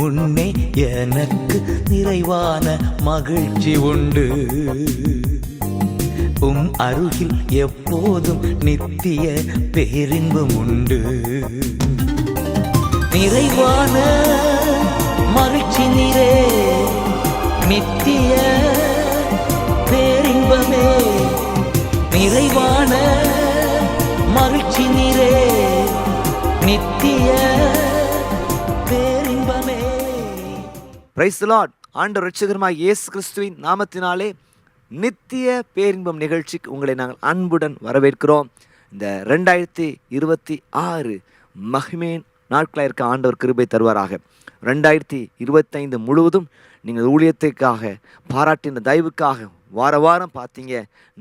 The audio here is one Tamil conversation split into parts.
முன்னே எனக்கு நிறைவான மகிழ்ச்சி உண்டு. அருகில் எப்போதும் நித்திய பேரின்பம் உண்டு. நிறைவான மகிழ்ச்சி நீரே, நித்திய பேரின்பமே. நிறைவான மகிழ்ச்சி நீரே, நித்திய பேரின்பமே. Praise the Lord. ஆண்டவர் இரட்சகருமாகிய இயேசு கிறிஸ்துவின் நாமத்தினாலே நித்திய பேரின்பம் நிகழ்ச்சிக்கு உங்களை நாங்கள் அன்புடன் வரவேற்கிறோம். இந்த 2026 மகிமையின் நாட்களாக இருக்க ஆண்டவர் கிருபை தருவாராக. 2025 முழுவதும் நீங்கள் ஊழியத்துக்காக பாராட்டின தயவுக்காக வார வாரம் பார்த்தீங்க,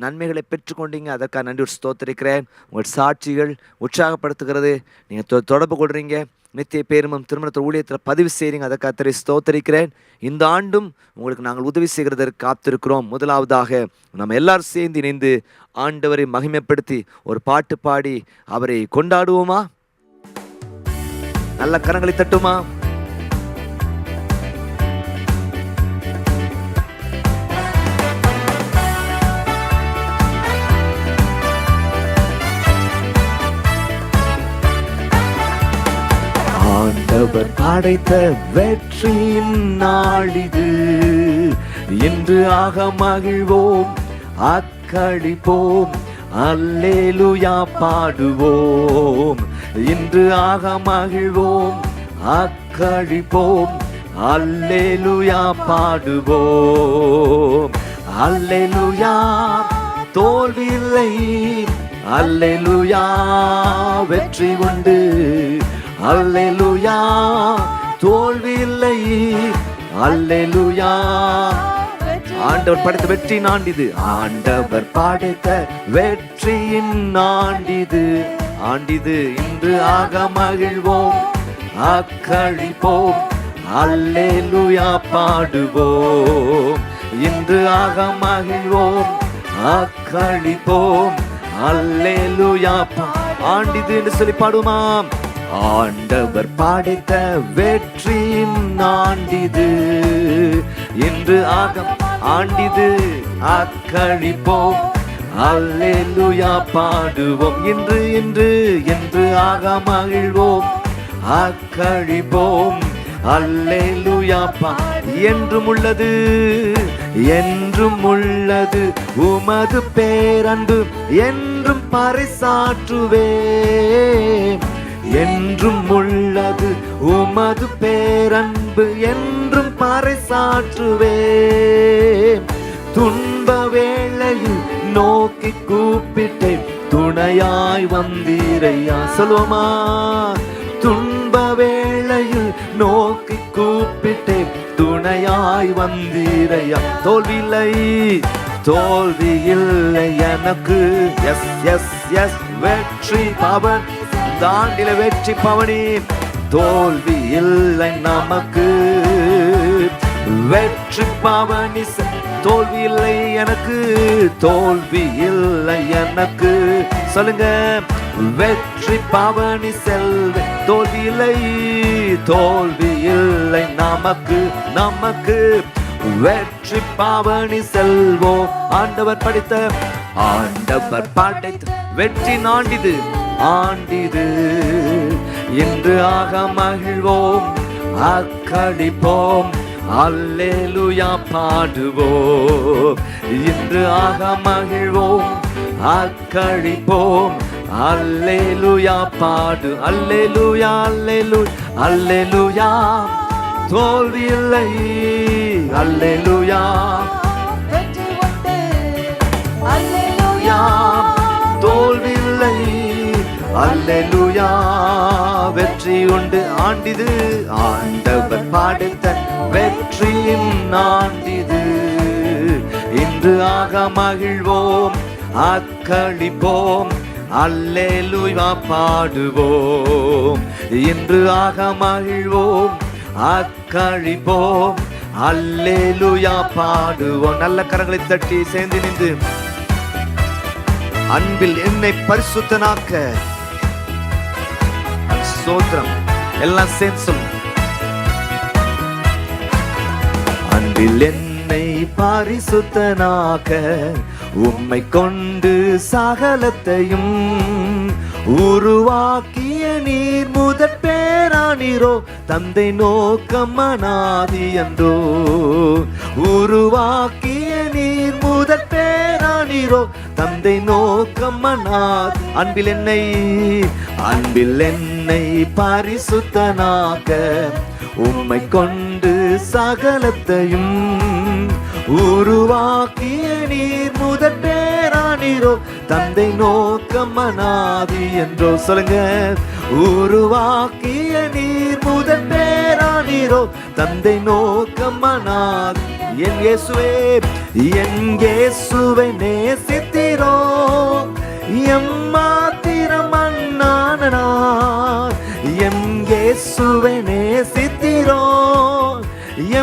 நன்மைகளை பெற்றுக்கொண்டீங்க. அதற்காக நன்றி ஸ்தோத்திரிக்கிறேன். உங்கள் சாட்சிகள் உற்சாகப்படுத்துகிறது. நீங்கள் தொடர்பு கொள்றீங்க, நித்திய பேரின்பம் திருமணத்தில் ஊழியத்தில் பதிவு செய்கிறீங்க. அதற்காக கர்த்தரை ஸ்தோத்திரிக்கிறேன். இந்த ஆண்டும் உங்களுக்கு நாங்கள் உதவி செய்கிறதற்கு காத்திருக்கிறோம். முதலாவதாக நம்ம எல்லாரும் சேர்ந்து இணைந்து ஆண்டவரை மகிமைப்படுத்தி ஒரு பாட்டு பாடி அவரை கொண்டாடுவோமா? நல்ல கரங்களை தட்டுமா? ஆண்டவர் படைத்த வெற்றியின் நாளிது, இன்று ஆக மகிழ்வோம், அக்களிப்போம், அல்லேலூயா பாடுவோம். இன்று ஆக மகிழ்வோம், அக்களிப்போம், அல்லேலூயா பாடுவோம். அல்லேலூயா தோல்வியில்லை, அல்லேலூயா வெற்றி உண்டு. அல்லேலூயா தோல்வியில்லை, அல்லேலூயா. ஆண்டவர் படைத்த வெற்றியின் ஆண்டிது, ஆண்டவர் படைத்த வெற்றியின் ஆண்டிது. ஆண்டிது இன்று ஆக மகிழ்வோம், அக்களிப்போம், அல்லேலூயா பாடுவோம். இன்று ஆக மகிழ்வோம், அக்களிப்போம், அல்லேலூயா. ஆண்டிது என்று சொல்லி பாடுமாம். ஆண்டவர் படைத்த வெற்றியின் ஆண்டிது, இன்று ஆகம் ஆண்டிது, அக்களிப்போம், அல்லேலூயா பாடுவோம். இன்று இன்று என்று ஆக மகிழ்வோம், அக்களிப்போம், அல்லேலூயா. என்றும் உள்ளது, என்றும் உள்ளது உமது பேரன்பு, என்றும் பறைசாற்றுவேன். என்றும் உள்ளது உமது பேரன்பு, என்றும் பறைசாற்றுவேன். துன்ப வேளையில் நோக்கி கூப்பிட்டேன், துணையாய் வந்தீரையா. சொல்லுவோமா? துன்ப வேளையில் நோக்கி கூப்பிட்டேன், துணையாய் வந்தீரையா. தோல்வியில்லை, தோல்வி இல்லை எனக்கு. எஸ் எஸ் எஸ் வெற்றி பவன், தாண்டில வெற்றி பவனி. தோல்வி இல்லை நமக்கு, வெற்றி பவனி. தோல்வி இல்லை எனக்கு, தோல்வி இல்லை எனக்கு. சொல்லுங்க, வெற்றி பவனி செல்வே. தோல்வி இல்லை, தோல்வி இல்லை நமக்கு, நமக்கு வெற்றி பவனி செல்வோம். ஆண்டவர் படைத்த, ஆண்டவர் படைத்த வெற்றி நாண்டிது, ஆண்டிது. இன்று ஆக மகிழ்வோம், அக்களிப்போம், அல்லேலூயா பாடுவோம். இன்று ஆக மகிழ்வோம், அக்களிப்போம், அல்லேலூயா பாடு. அல்லேலூயா அல்லேலூயா அல்லேலூயா. தோல்வி இல்லை, அல்லேலூயா. அல்லேலூயா தோல்வி இல்லை, அல்லேலூயா வெற்றி உண்டு. ஆண்டிது, ஆண்டவர் படைத்த வெற்றியின் ஆண்டிது. இன்று ஆக மகிழ்வோம், அக்களிப்போம், அல்லேலூயா பாடுவோம். இன்று ஆக மகிழ்வோம், அக்களிப்போம், அல்லேலூயா பாடுவோம். நல்ல கரங்களை தட்டி சேர்ந்து நின்று அன்பில் என்னை பரிசுத்தனாக்க. ஸ்தோத்திரம். எல்லாம் சேர்ந்து சொல்லுங்க. அன்பில் என்னை பரிசுத்தனாக்க உம்மை கொண்டு சகலத்தையும் உருவாக்கிய நீர் முதற் பேரானீரோ, தந்தை நோக்கம் அநாதி என்றோ. உருவாக்கிய நீர் முதற் பேரானீரோ, தந்தை நோக்கம் அநாதி. அன்பில் என்னை பரிசுத்தனாக்க உம்மை கொண்டு சகலத்தையும் உருவாக்கிய நீர் முதற் பேரானீரோ, தந்தை நோக்கம் அநாதி என்றோ. சொல்லுங்க. உருவாக்கிய நீர் முதற் பேரானீரோ, தந்தை நோக்கம் அநாதி. என் இயேசுவை நேசித்தீரோ, எம்மாத்திரம் அண்ணானா. என் இயேசுவை நேசித்தீரோ,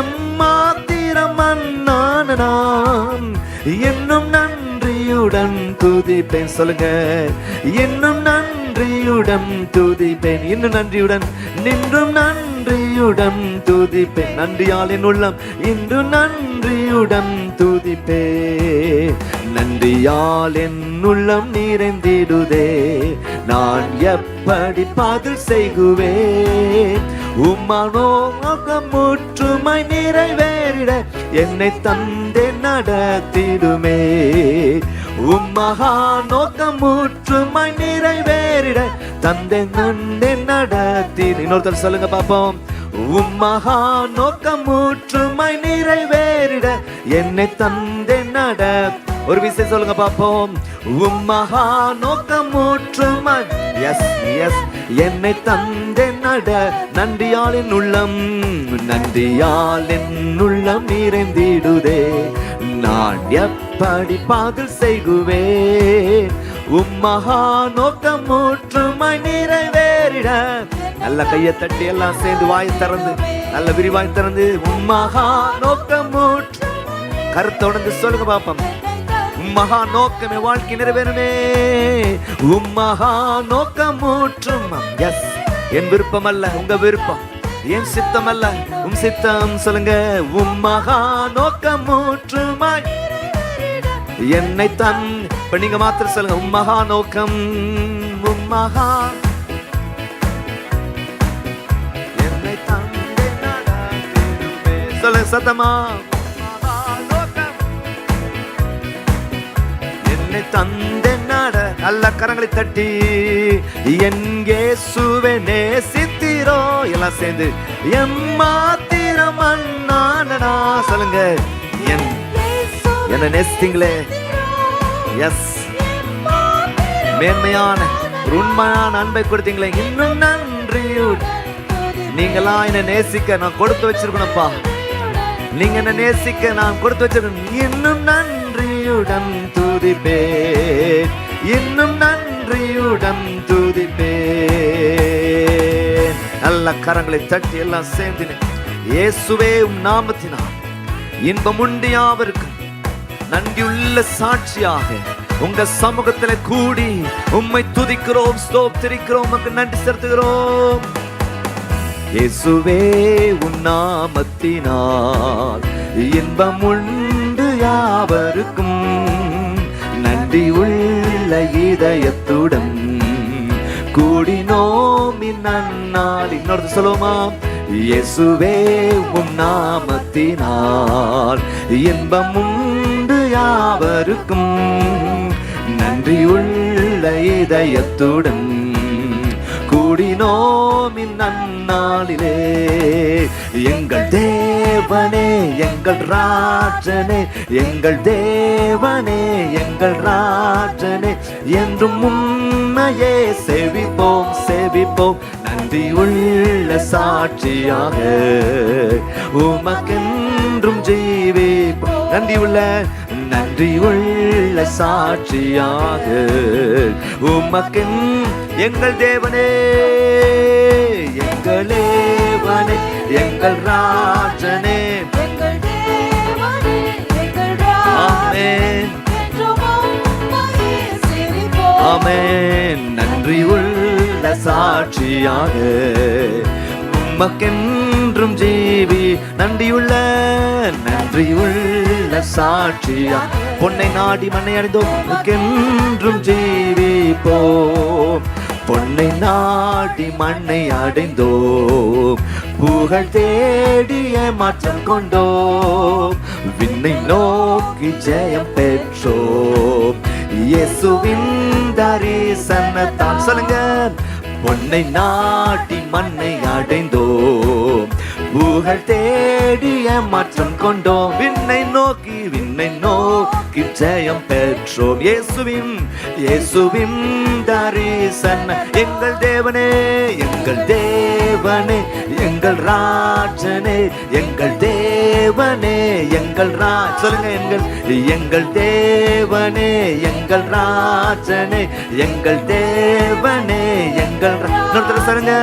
எம்மாத்திரம் அண்ணானா. என்னும் நன்றியுடன் துதிப்பேன். சொல்லுங்க. என்னும் நன்றியுடன் துதிப்பேன். இன்னும் நன்றியுடன், நின்றும் நன்றியுடன் துதிப்பேன். நன்றியால் என் உள்ளம் இன்று நன்றியுடன் துதிப்பேன். நன்றியால் என் உள்ளம் நிறைந்திடுதே, நான் எப்படி பதில் செய்குவேன். உம்மானோ முற்றுமாய் நிறைவேறிட என்னை தந்தே நடத்திடுமே. உம்மகா நோக்கம் முற்றுமாய் நிறைவேறிட தந்தை நன்னே நடத்தி. இன்னொருத்தர் சொல்லுங்க பாப்போம். உம்மகா நோக்கம் முற்றுமாய் நிறைவேறிட என்னை தந்தே நட. ஒரு விஷயம் சொல்லுங்க பாப்போம். உம்மகா நோக்கம் முற்றுமாய் என்னை தந்தே நட. நன்றியால் என் உள்ளம், நன்றியால் என் உள்ளம் நிறைந்திடுதே, நான் எப்படி பதில் செய்குவேன். உம்மகா நோக்கம் முற்றுமாய் நிறைவேறிட. நல்ல கையை தட்டி எல்லாம் சேர்ந்து வாய் திறந்து, நல்ல விரிவாய் திறந்து, உம்மகா நோக்கம் முற்று. கருத்தோடு சொல்லுங்க பாப்போம். உம்மகா நோக்கமே வாழ்க்கை நிறைவேறுமே. உம்மகா நோக்கம் முற்றும். எஸ், என் விருப்பம் அல்ல உங்க விருப்பம், என் சித்தம் அல்ல உம் சித்தம். சொல்லுங்க. உம்மகா நோக்கம் முற்றுமாய் என்னை தன். இப்ப நீங்க மாத்திரம் சொல்லுங்க. உம்மகா நோக்கம், உம்மகா என்னை தந்தே நடத்திடுமே. சொல்லுங்க சத்தமா. தந்தே நட. நல்ல கரங்களை தட்டி. என் இயேசுவை நேசித்தீரோ, எல்லாம் சேர்ந்து எம்மாத்திரம் அண்ணானா. சொல்லுங்க. என்ன நேசித்தீங்களே. எஸ், மேன்மையான உண்மையான அன்பை கொடுத்தீங்களே. இன்னும் நன்றியுடன். நீங்களா என்ன நேசிக்க நான் கொடுத்து வச்சிருக்கணும்ப்பா. நீங்க என்ன நேசிக்க நான் கொடுத்து வச்சிருக்கணும். இன்னும் நன்றியுடன் துதிப்பேன், இன்னும் நன்றியுடன் துதிப்பேன். நல்ல கரங்களை தட்டி எல்லாம் சேர்ந்து. இயேசுவே உம் நாமத்தினால் இன்பம் உண்டு யாவருக்கும். நன்றியுள்ள சாட்சியாக உங்க சமூகத்தில் கூடி உம்மை துதிக்கிறோம், ஸ்தோத்திரிக்கிறோம், உமக்கு நன்றி செலுத்துகிறோம். இயேசுவே உன் நாமத்தினால் இன்பம் உண்டு யாவருக்கும். நன்றி உள்ள இதயத்துடன் கூடினோம் இந்நாள். இன்னொரு சொல்லுமா. இயேசுவே உன் நாமத்தினால் இன்பம் உண்டு யாவருக்கும். நன்றி உள்ள இதயத்துடன் கூடினோம் இந்நாளிலே. எங்கள் தேவனே, எங்கள் ராஜனே, எங்கள் தேவனே, எங்கள் ராஜனே, என்றும் உண்மையே சேவிப்போம், சேவிப்போம். நன்றி உள்ள சாட்சியாக உமக்கென்றும் ஜீவிப்போம். நன்றி உள்ள, நன்றி உள்ள சாட்சியாக உமக்கென். எங்கள் தேவனே, எங்கள் தேவனே, எங்கள் ராஜனே, ஆமென், ஆமென். நன்றி உள்ள சாட்சியாக உமக்கென்றும் ஜீவி. நன்றியுள்ள நன்றியுள்ள சாட்சியா பொன்னை நாடி மண்ணை அடைந்தோம் என்றும் ஜீவிப்போம். பொன்னை நாடி மண்ணை அடைந்தோம், புகழ் தேடிய மாற்றம் கொண்டோம், விண்ணை நோக்கி ஜெயம் பெற்றோம். இயேசுவின் தரிசனத்தான் சொல்லுங்க. பொன்னை நாடி மண்ணை அடைந்தோம், புகழ் தேடிய மாற்றம் கொண்டோம், விண்ணை நோக்கி ஜெயம் பெற்றோம். இயேசுவின் தரிசன எங்கள் தேவனே, எங்கள் தேவனே, எங்கள் ராஜனே, எங்கள் தேவனே, எங்கள் சொல்லுங்க. எங்கள் தேவனே, எங்கள் ராஜனே, எங்கள் தேவனே, எங்கள் சொல்லுங்க.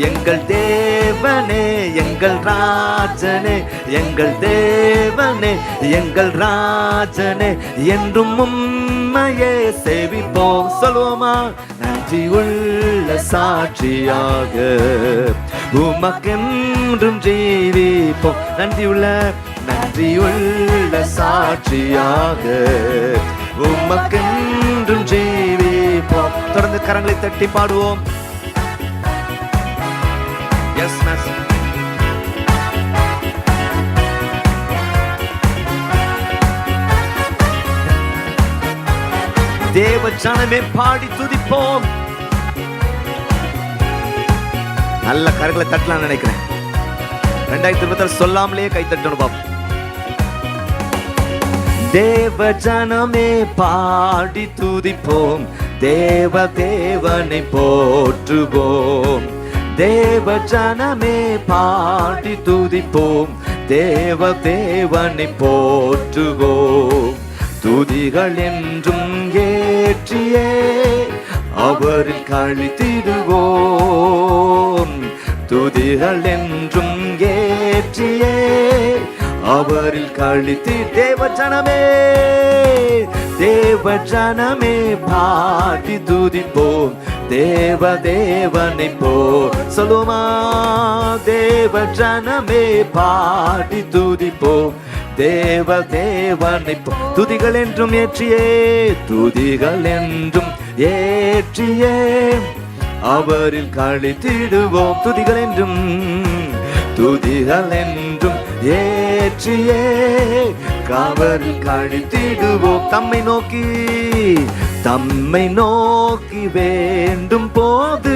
எங்கள் தேவனே, எங்கள் ராஜனே, எங்கள் தேவனே, எங்கள் ராஜனே, என்றும் உம்மையே சேவிப்போம். சொல்லுவோமா? நன்றியுள்ள சாட்சியாக உமக்கென்றும் ஜீவிப்போம். நன்றியுள்ள சாட்சியாக உமக்கென்றும் ஜீவிப்போம். தொடர்ந்து கரங்களை தட்டி பாடுவோம். Yes, master. தேவ ஜனமே பாடி துதிப்போம். நல்ல கரங்களை தட்டலாம் நினைக்கிறேன். 2020 சொல்லாமலே கை தட்டணும் பாப்போம். தேவ ஜனமே பாடி துதிப்போம், தேவனை போற்றுவோம். தேவ ஜனமே பாடி துதிப்போம், தேவனை போற்றுவோம். துதிகள் என்றும் ஏற்றியே அவரில் கழித்திடுவோம். துதிகள் என்றும் ஏற்றியே அவரில் கழித்து தேவ ஜனமே பாடி துதிப்போம், தேவனை போ சொல்லுமா. தேவ ஜனமே பாடி துதிப்போம், தேவனை போ. துதிகள் என்றும் ஏற்றியே அவரில் கழித்திடுவோம். துதிகள் என்றும் ஏற்றியே அவரில் கழித்திடுவோம். தம்மை நோக்கி வேண்டும் போது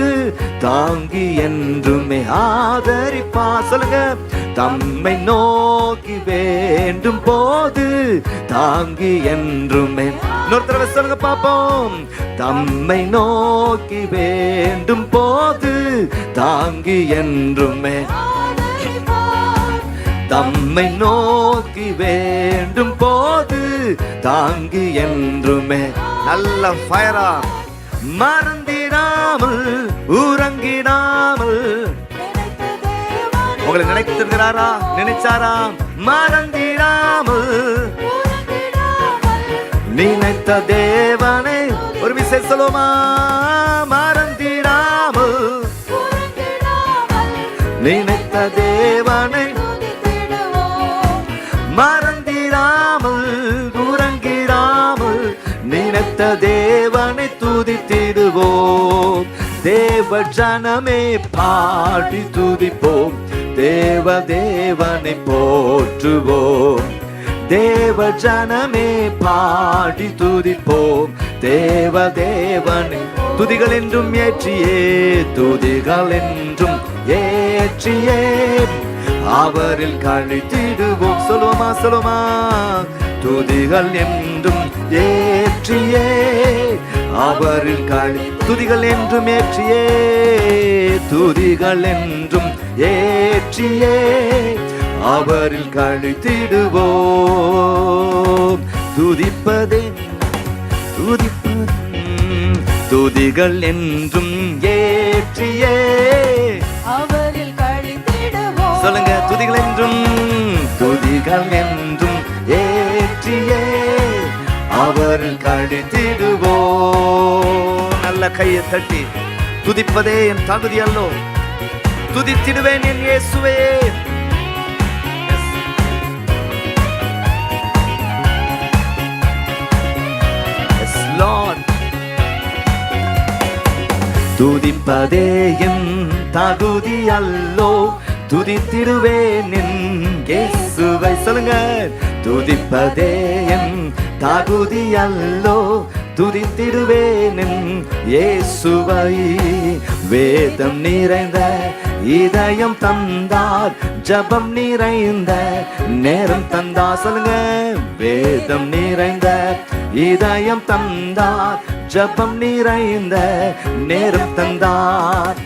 தாங்கி என்றுமே ஆதரிப்பா. சொல்லுங்க. தம்மை நோக்கி வேண்டும் போது தாங்கி என்றுமே. இன்னொரு தடவை சொல்லுங்க பாப்போம். தம்மை நோக்கி வேண்டும் போது தாங்கி என்றுமே. தம்மை நோக்கி வேண்டும் போது தாங்கி என்றுமே. நல்ல ஃபயரா மறந்திடாமல் உறங்கிடாமல் உங்களை நினைத்திருக்கிறாரா? நினைச்சாரா? மறந்திடாமல் நினைத்த தேவனை ஒரு விசேஷ சொல்லுமா. மறந்திடாமல் நினைத்த தேவனை மறந்திடாமல் உறங்கிடாமல் நினைத்த தேவனை துதித்திடுவோம். தேவ ஜனமே பாடி துதிப்போம், தேவனை போற்றுவோம். தேவ ஜனமே பாடி துதிப்போம், தேவனை. துதிகள் என்றும் ஏற்றியே அவரில் கழித்திடுவோம். சொல்லுமா. துதிகள் என்றும் ஏற்றியே அவரில் துதிகள் என்றும் ஏற்றியே அவரில் கழித்திடுவோம். துதிகள் என்றும் ஏற்றியே அவரில் கழித்திடுவோம். சொல்லுங்க. துதிகள் என்றும் ஏற்றியே அவரில் கழித்திடுவோம். நல்ல கையை தட்டி துதிப்பதே என் தகுதி அல்லோ, துதித்திடுவேன் என் இயேசுவே. Lord. துதிப்பதே என் தகுதி அல்லோ, துதித்திடுவேன் என் இயேசுவை. சொல்லுங்க. துதிப்பதே என் தகுதி அல்லோ, துதித்திடுவேன் என் இயேசுவை. வேதம் நிறைந்த இதயம் தந்தார், ஜபம் நிறைந்த நேரம் தந்தார். சொல்லுங்க. வேதம் நிறைந்த இதயம் தந்தார், ஜபம் நிறைந்த நேரம் தந்தார்.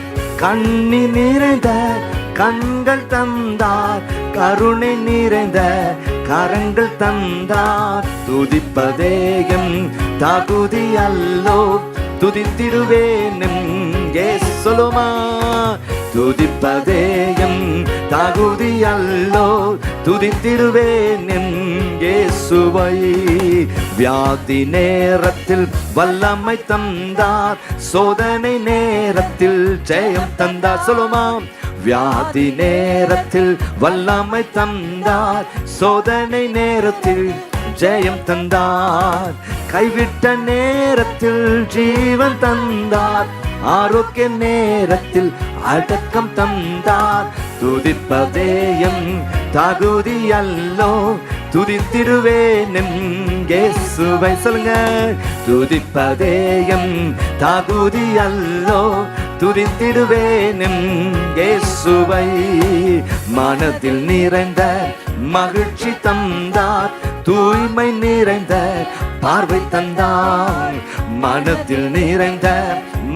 கண்ணி நிறைந்த கண்கள் தந்தார், கருணை நிறைந்த கரங்கள் தந்தார். துதிப்பதே என் தகுதி அல்லோ, துதித்திடுவேன் சொல்லுமா. துதிப்பதே என் தகுதி அல்லோ, துதித்திடுவேன் இயேசுவை. வியாதி நேரத்தில் வல்லமை தந்தார், சோதனை நேரத்தில் ஜெயம் தந்தார். சொல்லுமா. வியாதி நேரத்தில் வல்லமை தந்தார், சோதனை நேரத்தில் ஜெயம் தந்தார். கைவிட்ட நேரத்தில் ஜீவன் தந்தார், ஆரோக்கிய நேரத்தில் அடக்கம் தந்தார். துதிப்பதே என் தகுதி அல்லோ, துதித்திடுவேன் இயேசுவை. சொல்லுங்க. துதிப்பதே என் தகுதி அல்லோ, துதித்திடுவேன் இயேசுவை. மனதில் நிறைந்த மகிழ்ச்சி தந்தார், தூய்மை நிறைந்த பார்வை தந்தார். மனதில் நிறைந்த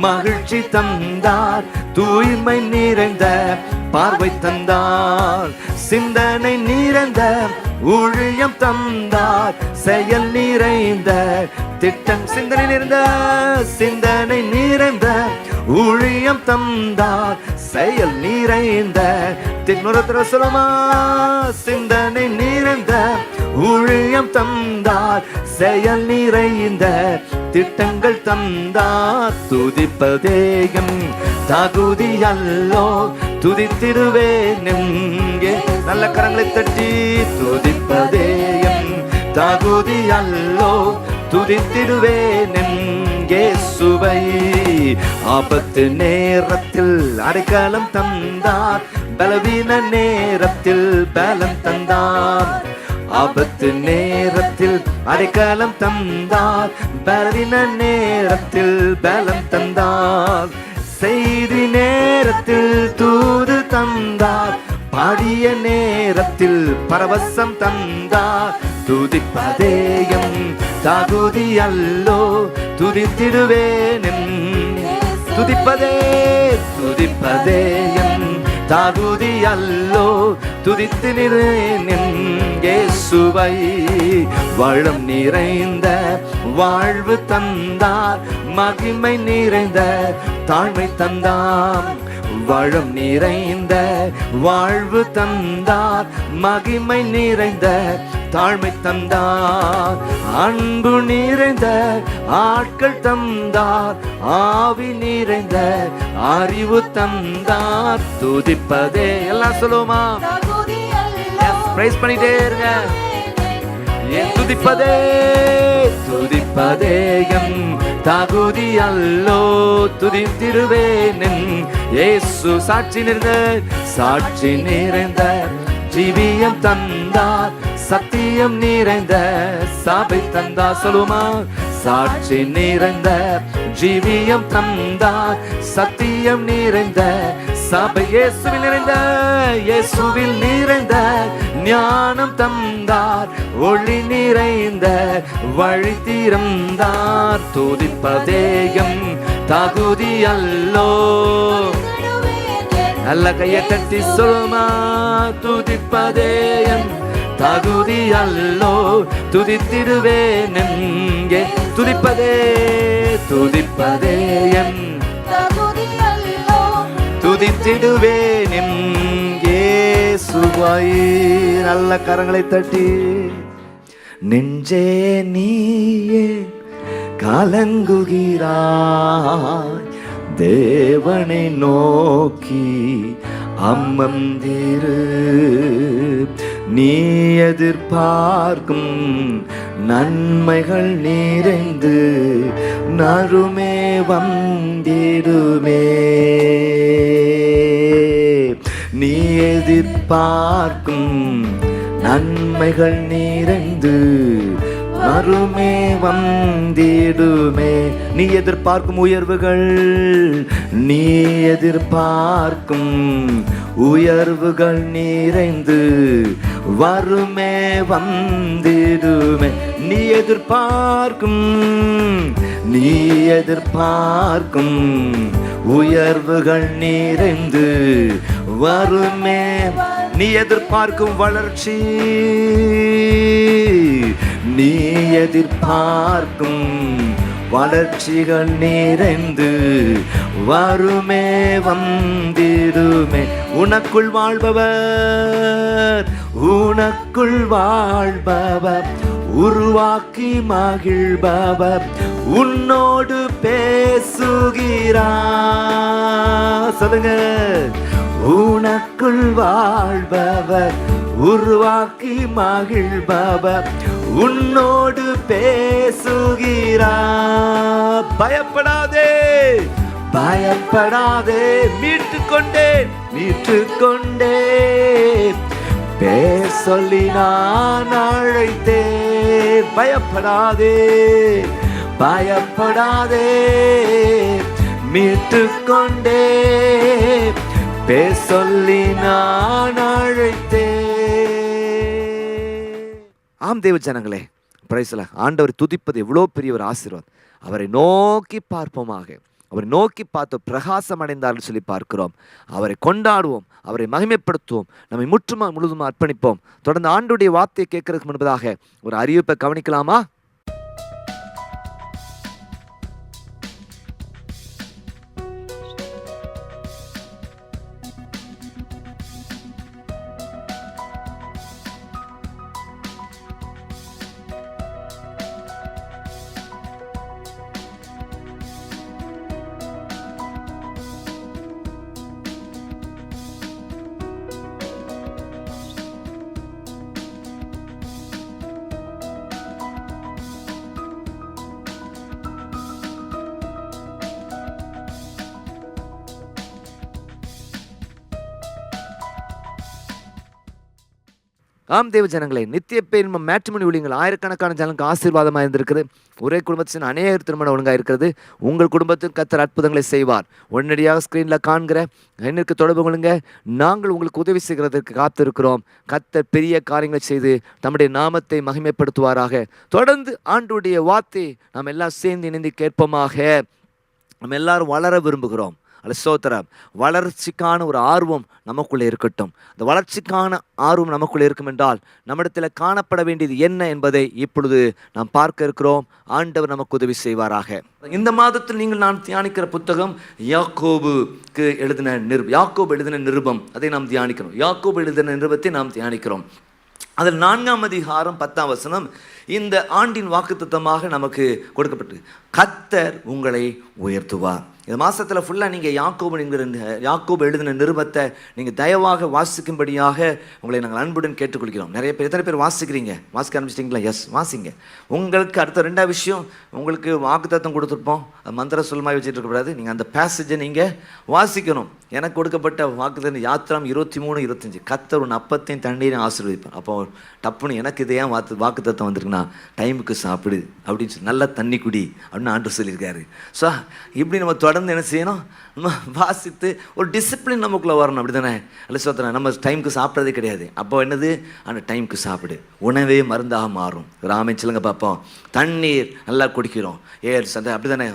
மகிழ்ச்சி தந்தார், தூய்மை நிறைந்த பார்வை தந்தார். சிந்தனை நிறைந்த ஊழியம் தந்தார், செயல் நிறைந்த திட்டம். சிந்தனை நிறைந்த சிந்தனை நிறைந்த ஊழியம் தந்தார், செயல் நிறைந்த திட்டம். சொல்லுமா. சிந்தனை நிறைந்த ஊழியம் தந்தார், செயல் நிறைந்த திட்டங்கள் தந்தார். துதிப்பதே என் தகுதி அல்லோ, துதித்திடுவேன் நல்ல கரங்களை தட்டி. துதிப்பதே என் தகுதி அல்லோ, துதித்திடுவேன் இயேசுவை. ஆபத்து நேரத்தில் அடைக்கலம் தந்தார், பலவீன நேரத்தில் பலம் தந்தார். ஆபத்து நேரத்தில் அடைக்கலம் தந்தார், பலவீன நேரத்தில் பலம் தந்தார். செய்தி நேரத்தில் தூது தந்தார், பாடிய நேரத்தில் பரவசம் தந்தார். துதிப்பதே என் தகுதி அல்லோ, துதித்திடுவேன். துதிப்பதே துதிப்பதே என் தகுதி அல்லோ, துதித்திடுவேன் இயேசுவை. வளம் நிறைந்த வாழ்வு தந்தார், மகிமை நிறைந்த தாழ்மை தந்தார். வளம் நிறைந்த வாழ்வு தந்தார், மகிமை நிறைந்த தாழ்மை தந்தார். அன்பு நிறைந்த ஆட்கள் தந்தார், ஆவி நிறைந்த அறிவு தந்தார். துதிப்பதே எல்லாம் சொல்லுமா. பிரைஸ் பண்ணிட்டே இருங்க. துதிப்பதே துதிப்பதே என் தகுதி அல்லோ, துதித்திடுவேன் இயேசு. சாட்சி நிறைந்த ஜீவியம் தந்தார், சத்தியம் நிறைந்த சபை தந்தார். சொல்லுமா. சாட்சி நிறைந்த ஜீவியம் தந்தார், சத்தியம் நிறைந்த சபை. இயேசுவில் நிறைந்த ஞானம் தந்தார், ஒளி நிறைந்த வழி திறந்தார். துதிப்பதே என் தகுதி அல்லோ. நல்ல கையை தட்டி சொல்லுமா. துதிப்பதே என் தகுதி அல்லோ, துதித்திடுவேன் எங்கே. துதிப்பதே துதிப்பதே என் தகுதி அல்லோ, துதித்திடுவேன் இயேசுவை. நல்ல கரங்களை தட்டி. நெஞ்சே நீயே கலங்குகிறாய், தேவனை நோக்கி அமர்ந்திரு. நீ எதிர்பார்க்கும் நன்மைகள் நிறைந்து நறுமே வந்திடுமே. நீ எதிர்பார்க்கும் நன்மைகள் நிறைந்து நறுமே வந்திடுமே. நீ எதிர்பார்க்கும் உயர்வுகள், நீ எதிர்பார்க்கும் உயர்வுகள் நிறைந்து வருமே வந்திடுமே. நீ எதிர்பார்க்கும், நீ எதிர்பார்க்கும் உயர்வுகள் நிறைந்து வருமே. நீ எதிர்பார்க்கும் வளர்ச்சி, நீ எதிர்பார்க்கும் வளர்ச்சிகள் நிறைந்து வருமே வந்திடுமே. உனக்குள் வாழ்பவர், உனக்குள் வாழ்பவர், உருவாக்கி மகிழ்பவர் உன்னோடு பேசுகிறார். சொல்லுங்க. உனக்குள் வாழ்பவர், உருவாக்கி மகிழ்பவர் உன்னோடு பேசுகிறார். பயப்படாதே, பயப்படாதே, மீட்டுக்கொண்டேன், மீட்டுக்கொண்டேன், பேர் சொல்லி நான் அழைத்தேன். பயப்படாதே, பயப்படாதே, மீட்டுக்கொண்டேன், பேர் சொல்லி நான் அழைத்தேன். ஆம் தேவ ஜனங்களே, பிரைஸ்ல ஆண்டவர் துதிப்பது எவ்வளோ பெரிய ஒரு ஆசீர்வாதம். அவரை நோக்கி பார்ப்போமாக. அவரை நோக்கி பார்த்து பிரகாசம் அடைந்தார்னு சொல்லி பார்க்கிறோம். அவரை கொண்டாடுவோம், அவரை மகிமைப்படுத்துவோம், நம்மை முழுதும் அர்ப்பணிப்போம். தொடர்ந்து ஆண்டுடைய வார்த்தையை கேட்கறதுக்கு முன்பதாக ஒரு அறிவிப்பை கவனிக்கலாமா? ஆம் தேவ ஜனங்களே, நித்திய பேரின்ப மேட்ரிமோனி ஊழியங்கள் ஆயிரக்கணக்கான ஜனங்களுக்கு ஆசீர்வாதமாக இருந்திருக்குது. ஒரே குடும்பத்தின் அநேக திருமணம் ஒழுங்காக இருக்கிறது. உங்கள் குடும்பத்தில் கர்த்தர் அற்புதங்களை செய்வார். உடனடியாக ஸ்க்ரீனில் காண்கிற எண்ணிற்கு தொடர்பு கொள்ளுங்க. நாங்கள் உங்களுக்கு உதவி செய்கிறதற்கு காத்திருக்கிறோம். கர்த்தர் பெரிய காரியங்களை செய்து தம்முடைய நாமத்தை மகிமைப்படுத்துவாராக. தொடர்ந்து ஆண்டுடைய வார்த்தை நாம் எல்லாம் சேர்ந்து இணைந்து கேட்போமாக. நம்ம எல்லாரும் வளர விரும்புகிறோம். அல்ல ஸ்தோத்திரம். வளர்ச்சிக்கான ஒரு ஆர்வம் நமக்குள்ளே இருக்கட்டும். அந்த வளர்ச்சிக்கான ஆர்வம் நமக்குள்ளே இருக்கும் என்றால் நம்மிடத்தில் காணப்பட வேண்டியது என்ன என்பதை இப்பொழுது நாம் பார்க்க இருக்கிறோம். ஆண்டவர் நமக்கு உதவி செய்வாராக. இந்த மாதத்தில் நீங்கள் நான் தியானிக்கிற புத்தகம் யாக்கோபு எழுதின நிருபம். அதை நாம் தியானிக்கிறோம். யாக்கோபு எழுதின நிருபத்தை நாம் தியானிக்கிறோம். அதில் 4ஆம் அதிகாரம் 10ஆம் வசனம் இந்த ஆண்டின் வாக்குத்தத்தமாக நமக்கு கொடுக்கப்பட்டு, கர்த்தர் உங்களை உயர்த்துவார். இந்த மாதத்தில் ஃபுல்லாக நீங்கள் யாக்கோபு எழுதின நிருபத்தை நீங்கள் தயவாக வாசிக்கும்படியாக உங்களை நாங்கள் அன்புடன் கேட்டுக்கொள்கிறோம். நிறைய பேர், எத்தனை பேர் வாசிக்கிறீங்க? வாசிக்க ஆரம்பிச்சிட்டிங்களா? எஸ், வாசிங்க. உங்களுக்கு அடுத்த 2ஆவது விஷயம், உங்களுக்கு வாக்குத்தத்தம் கொடுத்துருப்போம், மந்திர சொல்மாய் வச்சுட்டு இருக்கக்கூடாது. நீங்கள் அந்த பேசேஜை நீங்கள் வாசிக்கணும். எனக்கு கொடுக்கப்பட்ட வாக்குத்தத்தம் யாத்திராம் 23:25, கர்த்தர் உன் அப்பத்தையும் தண்ணீரையும் ஆசீர்வதிப்பார். அப்போ டப்புன்னு எனக்கு இது ஏன் வாக்குத்தத்தம் வந்திருக்குன்னா, டைமுக்கு சாப்பிடு அப்படின்னு சொல்லி, நல்லா தண்ணி குடி அப்படின்னு ஆண்டவர் சொல்லியிருக்காரு. ஸோ இப்படி நம்ம தொடர்ந்து என்ன செய்யணும்? நம்ம வாசித்து ஒரு டிசிப்ளின் நமக்குள்ளே வரணும். அப்படி தானே? அல்ல சோத்திரம். நம்ம டைமுக்கு சாப்பிட்றதே கிடையாது. அப்போ என்னது? அந்த டைமுக்கு சாப்பிடு. உணவே மருந்தாக மாறும். ராமே சொல்லுங்க பார்ப்போம். தண்ணீர் நல்லா குடிக்கிறோம். அப்படி தானே?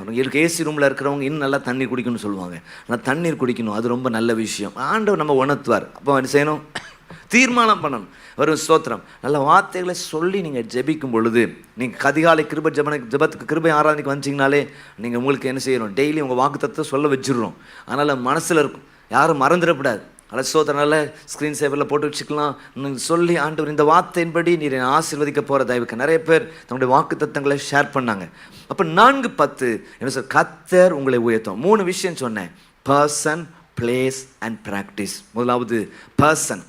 ஏசி ரூமில் இருக்கிறவங்க இன்னும் நல்லா தண்ணீர் குடிக்கணும்னு சொல்லுவாங்க. ஆனால் தண்ணீர் குடிக்கணும், அது ரொம்ப நல்ல விஷயம். ஆண்டவர் நம்ம உணர்த்துவார். அப்போ என்ன செய்யணும்? தீர்மானம் பண்ணணும். ஒரு ஸ்தோத்திரம். நல்ல வார்த்தைகளை சொல்லி நீங்கள் ஜெபிக்கும் பொழுது, நீங்கள் அதிகாலை ஜெபத்துக்கு கிருபை ஆராதனைக்கு வந்துச்சிங்கனாலே நீங்கள் உங்களுக்கு என்ன செய்யணும்? டெய்லி உங்கள் வாக்குத்தத்தத்தை சொல்ல வச்சுருறோம். அதனால் மனசில் இருக்கும், யாரும் மறந்துடக்கூடாது. அல்ல ஸ்தோத்திரனால ஸ்க்ரீன் சேவரில் போட்டு வச்சுக்கலாம். நீங்கள் சொல்லி, ஆண்டவர் இந்த வார்த்தையின்படி நீர் ஆசீர்வதிக்க போகிற தயவுக்கு நிறைய பேர் தன்னுடைய வாக்குத்தத்தங்களை ஷேர் பண்ணாங்க. அப்போ 4:10 என்ன சார்? கர்த்தர் உங்களை உயர்த்தும். 3 விஷயம் சொன்னேன். Person, place and practice. முதலாவது பர்சன்,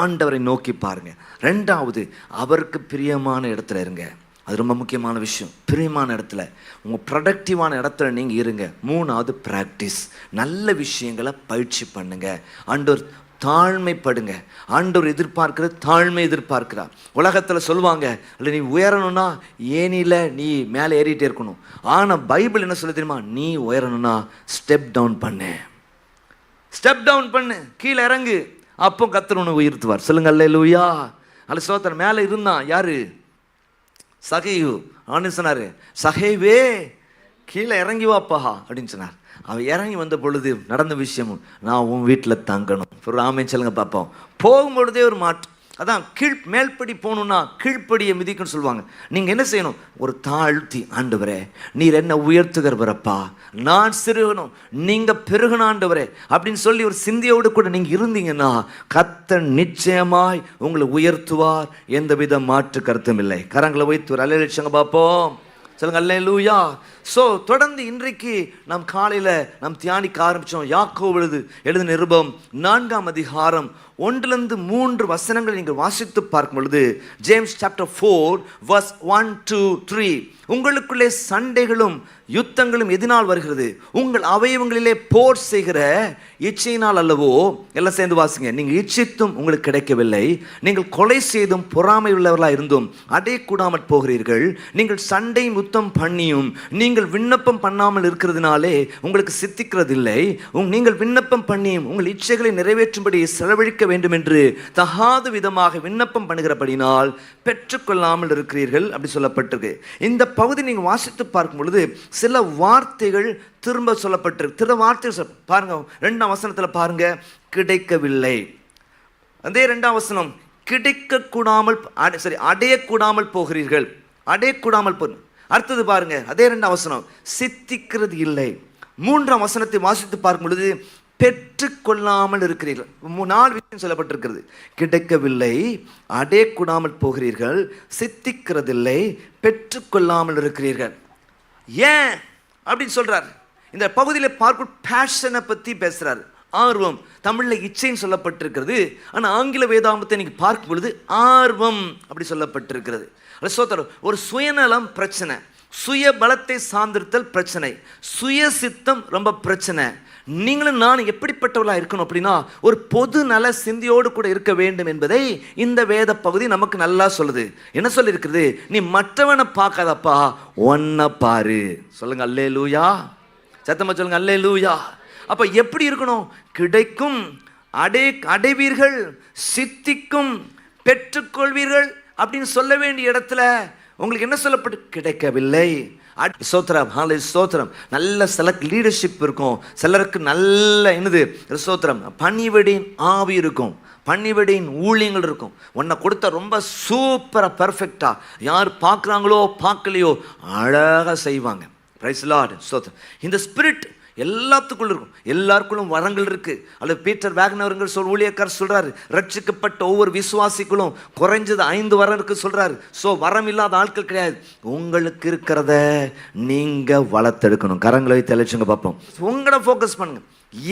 ஆண்டவரை நோக்கி பாருங்க. ரெண்டாவது அவருக்கு பிரியமான இடத்துல இருங்க. அது ரொம்ப முக்கியமான விஷயம். பிரியமான இடத்துல, உங்கள் ப்ரொடக்டிவான இடத்துல நீங்கள் இருங்க. மூணாவது ப்ராக்டிஸ், நல்ல விஷயங்களை பயிற்சி பண்ணுங்க. ஆண்டவர் தாழ்மைப்படுங்க. ஆண்டவர் எதிர்பார்க்கிறது தாழ்மை எதிர்பார்க்கிறார். உலகத்தில் சொல்லுவாங்க, இல்லை நீ உயரணும்னா ஏனியில் நீ மேலே ஏறிட்டே இருக்கணும். ஆனால் பைபிள் என்ன சொல்ல தெரியுமா? நீ உயரணும்னா ஸ்டெப் டவுன் பண்ணு, ஸ்டெப் டவுன் பண்ணு, கீழே இறங்கு, அப்போ கர்த்தர் உன்னை உயர்த்துவார். சொல்லுங்க அல்லேலூயா. அல்ல சோதரன் மேலே இருந்தான் யாரு? சகையு. அவனு சொன்னார், சகைவே கீழே இறங்கி வாப்பா அப்படின்னு சொன்னார். அவன் இறங்கி வந்த பொழுது நடந்த விஷயமும், நான் உன் வீட்டில் தங்கணும். ஒரு ஆமைன்னு சொல்லுங்க பார்ப்போம். போகும்பொழுதே ஒரு மாற்றம். அதான் மேல்படி போகணுன்னா கீழ்ப்படியை மிதிக்குன்னு சொல்லுவாங்க. நீங்கள் என்ன செய்யணும்? ஒரு தாழ்த்தி, ஆண்டவரே நீர் என்ன உயர்த்துகிறவரப்பா, நான் சிறுகணும் நீங்கள் பெருகணும் ஆண்டவரே அப்படின்னு சொல்லி ஒரு சிந்தியோடு கூட நீங்கள் இருந்தீங்கன்னா கர்த்தர் நிச்சயமாய் உங்களை உயர்த்துவார். எந்தவித மாற்று கருத்தும் இல்லை. கரங்களை வைத்து ஒரு அல்லேலூயா பார்ப்போம். சொல்லுங்க அல்லேலூயா. ஸோ தொடர்ந்து இன்றைக்கு நாம் காலையில் நாம் தியானிக்க ஆரம்பித்தோம். யாக்கோபு எழுதின நிருபம் 4ஆம் அதிகாரம் 1-3 வசனங்களை நீங்கள் வாசித்து பார்க்கும் பொழுது, ஜேம்ஸ் சாப்டர் 4 verse 1-3, உங்களுக்குள்ளே சண்டைகளும் யுத்தங்களும் எதினால் வருகிறது? உங்கள் அவயவங்களிலே போர் செய்கிற இச்சையினால் அல்லவோ? எல்லாம் சேர்ந்து வாசிங்க. நீங்கள் இச்சித்தும் உங்களுக்கு கிடைக்கவில்லை, நீங்கள் கொலை செய்தும் பொறாமை உள்ளவர்களாக இருந்தும் அடையக்கூடாமற் போகிறீர்கள். நீங்கள் சண்டையும் யுத்தம் பண்ணியும் நீங்கள் விண்ணப்பம் பண்ணாமல் இருக்கிறதுனாலே உங்களுக்கு சித்திக்கிறதில்லை. நீங்கள் விண்ணப்பம் பண்ணியும் உங்கள் இச்சைகளை நிறைவேற்றும்படி செலவழிக்க வேண்டும் என்று தகாத விதமாக விண்ணப்பம் பண்ணுகிறபடினால் பெற்றுக்கொள்ளாமல் இருக்கிறீர்கள் அப்படி சொல்லப்பட்டிருக்கு. இந்த பகுதி நீங்கள் வாசித்து பார்க்கும் பொழுது சில வார்த்தைகள் திரும்ப சொல்லப்பட்டிருக்கு. சில வார்த்தைகள் பாருங்க. 2ஆம் வசனத்தில் பாருங்க, கிடைக்கவில்லை. அதே 2ஆம் வசனம், கிடைக்கக்கூடாமல் அடையக்கூடாமல் போகிறீர்கள், அடையக்கூடாமல் போ. அடுத்தது பாருங்க, அதே 2ஆம் வசனம், சித்திக்கிறது இல்லை. 3ஆம் வசனத்தை வாசித்து பார்க்கும் பொழுது பெற்றுக்கொள்ளாமல் இருக்கிறீர்கள். 4 விஷயம் சொல்லப்பட்டிருக்கிறது. கிடைக்கவில்லை, அடையக்கூடாமல் போகிறீர்கள், சித்திக்கிறதில்லை, பெற்றுக்கொள்ளாமல் இருக்கிறீர்கள். ஏன் அப்படின்னு சொல்றார். இந்த பகுதியில் பார்க்கும் பேஷனை பற்றி பேசுறாரு. ஆர்வம், தமிழில் இச்சைன்னு சொல்லப்பட்டிருக்கிறது. ஆனால் ஆங்கில வேதாகமத்தை நீங்கள் பார்க்கும் பொழுது ஆர்வம் அப்படி சொல்லப்பட்டிருக்கிறது. ஒரு சுயநலம் பிரச்சனை, சுய பலத்தை சார்ந்திருத்தல் பிரச்சனை, சுய சித்தம் ரொம்ப பிரச்சனை. நீங்களும் நான் எப்படிப்பட்டவர்களாக இருக்கணும் அப்படின்னா ஒரு பொது நல சிந்தியோடு கூட இருக்க வேண்டும் என்பதை இந்த வேத பகுதி நமக்கு நல்லா சொல்லுது. என்ன சொல்லியிருக்கிறது? நீ மற்றவனை பார்க்காதப்பா, ஒன்ன பாரு. சொல்லுங்க அல்லேலூயா. சத்தமா சொல்லுங்க அல்லேலூயா. அப்ப எப்படி இருக்கணும்? கிடைக்கும், அடைவீர்கள், சித்திக்கும், பெற்றுக்கொள்வீர்கள் அப்படின்னு சொல்ல வேண்டிய இடத்துல உங்களுக்கு என்ன சொல்லப்பட்டு? கிடைக்கவில்லை. ஸ்தோத்திரம், ஹல்லேலூயா, ஸ்தோத்திரம். நல்ல சிலருக்கு லீடர்ஷிப் இருக்கும், சிலருக்கு நல்ல என்னது ஸ்தோத்திரம் பணிவிடையின் ஆவி இருக்கும், பணிவிடையின் ஊழியங்கள் இருக்கும். உன்னை கொடுத்த ரொம்ப சூப்பராக பெர்ஃபெக்டாக யார் பார்க்குறாங்களோ பார்க்கலையோ அழகாக செய்வாங்க. பிரைஸ் லார்ட், ஸ்தோத்திரம். இந்த ஸ்பிரிட் எல்லாத்துக்குள்ள இருக்கும். எல்லாருக்குள்ளும் வரங்கள் இருக்கு. அல்லது பீட்டர் வேக்னர்கள் ஊழியக்கார் சொல்றாரு, ரட்சிக்கப்பட்ட ஒவ்வொரு விசுவாசிகளும் குறைஞ்சது 5 வரம் இருக்கு சொல்றாரு. ஸோ வரம் இல்லாத ஆட்கள் கிடையாது. உங்களுக்கு இருக்கிறத நீங்க வளர்த்தெடுக்கணும். கரங்களை வைத்து அழைச்சுங்க பார்ப்போம். உங்களோட ஃபோக்கஸ் பண்ணுங்க.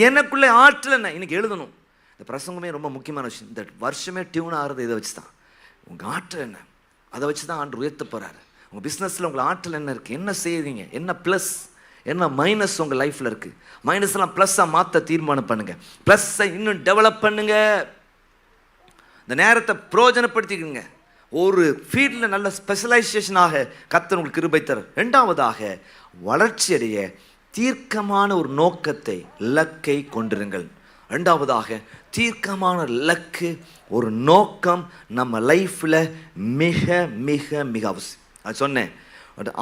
எனக்குள்ளே ஆற்றல் என்ன இன்னைக்கு எழுதணும். இந்த பிரசங்கமே ரொம்ப முக்கியமான விஷயம். இந்த வருஷமே டியூன் ஆகிறது இதை வச்சு தான். உங்கள் ஆற்றல் என்ன, அதை வச்சு தான் ஆண்டு உயர்த்த போறாரு. உங்கள் பிஸ்னஸில் உங்கள் ஆற்றல் என்ன இருக்குது, என்ன செய்வீங்க, என்ன ப்ளஸ் என்ன மைனஸ் உங்கள் லைஃப்பில் இருக்குது. மைனஸ்லாம் ப்ளஸ்ஸாக மாற்ற தீர்மானம் பண்ணுங்கள். ப்ளஸ்ஸை இன்னும் டெவலப் பண்ணுங்கள். இந்த நேரத்தை பிரயோஜனப்படுத்திக்கங்க. ஒரு ஃபீல்டில் நல்ல ஸ்பெஷலைசேஷனாக கர்த்தர் உங்களுக்கு கிருபை தரும். 2ஆவதாக வளர்ச்சி அடைய தீர்க்கமான ஒரு நோக்கத்தை, இலக்கை கொண்டிருங்கள். 2ஆவதாக தீர்க்கமான இலக்கு, ஒரு நோக்கம் நம்ம லைஃப்பில் மிக மிக மிக அவசியம். அது சொன்னேன்,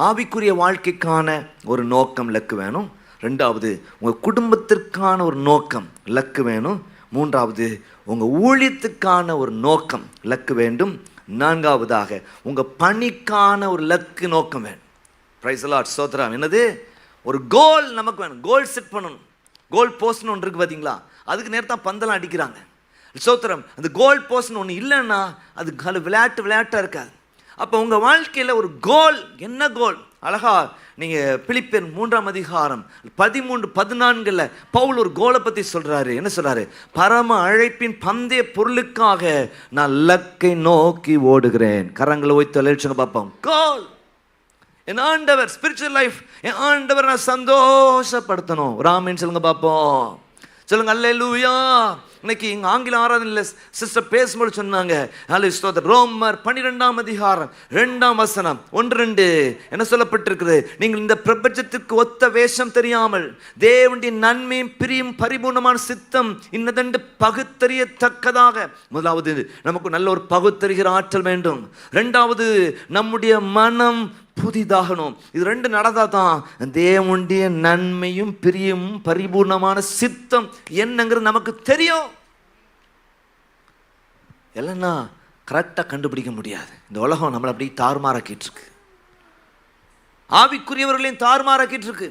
ஆவிக்குரிய வாழ்க்கைக்கான ஒரு நோக்கம் இலக்கு வேணும். 2ஆவது உங்கள் குடும்பத்திற்கான ஒரு நோக்கம் இலக்கு வேணும். 3ஆவது உங்கள் ஊழியத்துக்கான ஒரு நோக்கம் இலக்கு வேண்டும். 4ஆவதாக உங்கள் பணிக்கான ஒரு இலக்கு நோக்கம் வேணும். பிரைஸ் தி லார்ட், ஸ்தோத்திரம். என்னது? ஒரு கோல் நமக்கு வேணும். கோல் செட் பண்ணணும். கோல் போஸ்ட்னு ஒன்று இருக்குது பார்த்தீங்களா? அதுக்கு நேரத்தான் பந்தெல்லாம் அடிக்கிறாங்க. ஸ்தோத்திரம். அந்த கோல் போஸ்ட்னு ஒன்று இல்லைன்னா அது விளையாட்டாக இருக்காது. அப்போ உங்கள் வாழ்க்கையில் ஒரு கோல், என்ன கோல்? அழகா நீங்க பிலிப்பியர் 3ஆம் அதிகாரம் 13-14 பவுல் ஒரு கோலை பத்தி சொல்றாரு. என்ன சொல்றாரு? பரம அழைப்பின் பந்தய பொருளுக்காக நான் லக்கை நோக்கி ஓடுகிறேன். கரங்களை வைத்து அழைச்சுங்க பார்ப்போம். கோல், என் ஆண்டவர், ஸ்பிரிச்சுவல் லைஃப், என் ஆண்டவர் நான் சந்தோஷப்படுத்தணும். ராமன் சொல்லுங்க பார்ப்போம். சொல்லுங்க அல்லேலூயா. இன்னைக்கு இங்க ஆங்கில ஆராதனையில் சிஸ்டர் பேசும்போது சொன்னாங்க, ரோமர் 12ஆம் அதிகாரம் 2ஆம் வசனம் 1-2 என்ன சொல்லப்பட்டிருக்குது? நீங்கள் இந்த பிரபஞ்சத்திற்கு ஒத்த வேஷம் தெரியாமல் தேவனுடைய நன்மையும் பிரியும் பரிபூர்ணமான சித்தம் இன்னதென்று பகுத்தறியத்தக்கதாக. முதலாவது நமக்கு நல்ல ஒரு பகுத்தறிகிற ஆற்றல் வேண்டும். இரண்டாவது நம்முடைய மனம் புதிதாகணும். இது ரெண்டு நடந்தாதான் தேவனுடைய நன்மையும் பிரியும் பரிபூர்ணமான சித்தம் என்னங்கிறது நமக்கு தெரியும். இல்லைன்னா கரெக்டாக கண்டுபிடிக்க முடியாது. இந்த உலகம் நம்மளை அப்படி தாறுமாறாக்கிட்டு இருக்கு. ஆவிக்குரியவர்களையும் தாறுமாறாக்கிட்டு இருக்கு.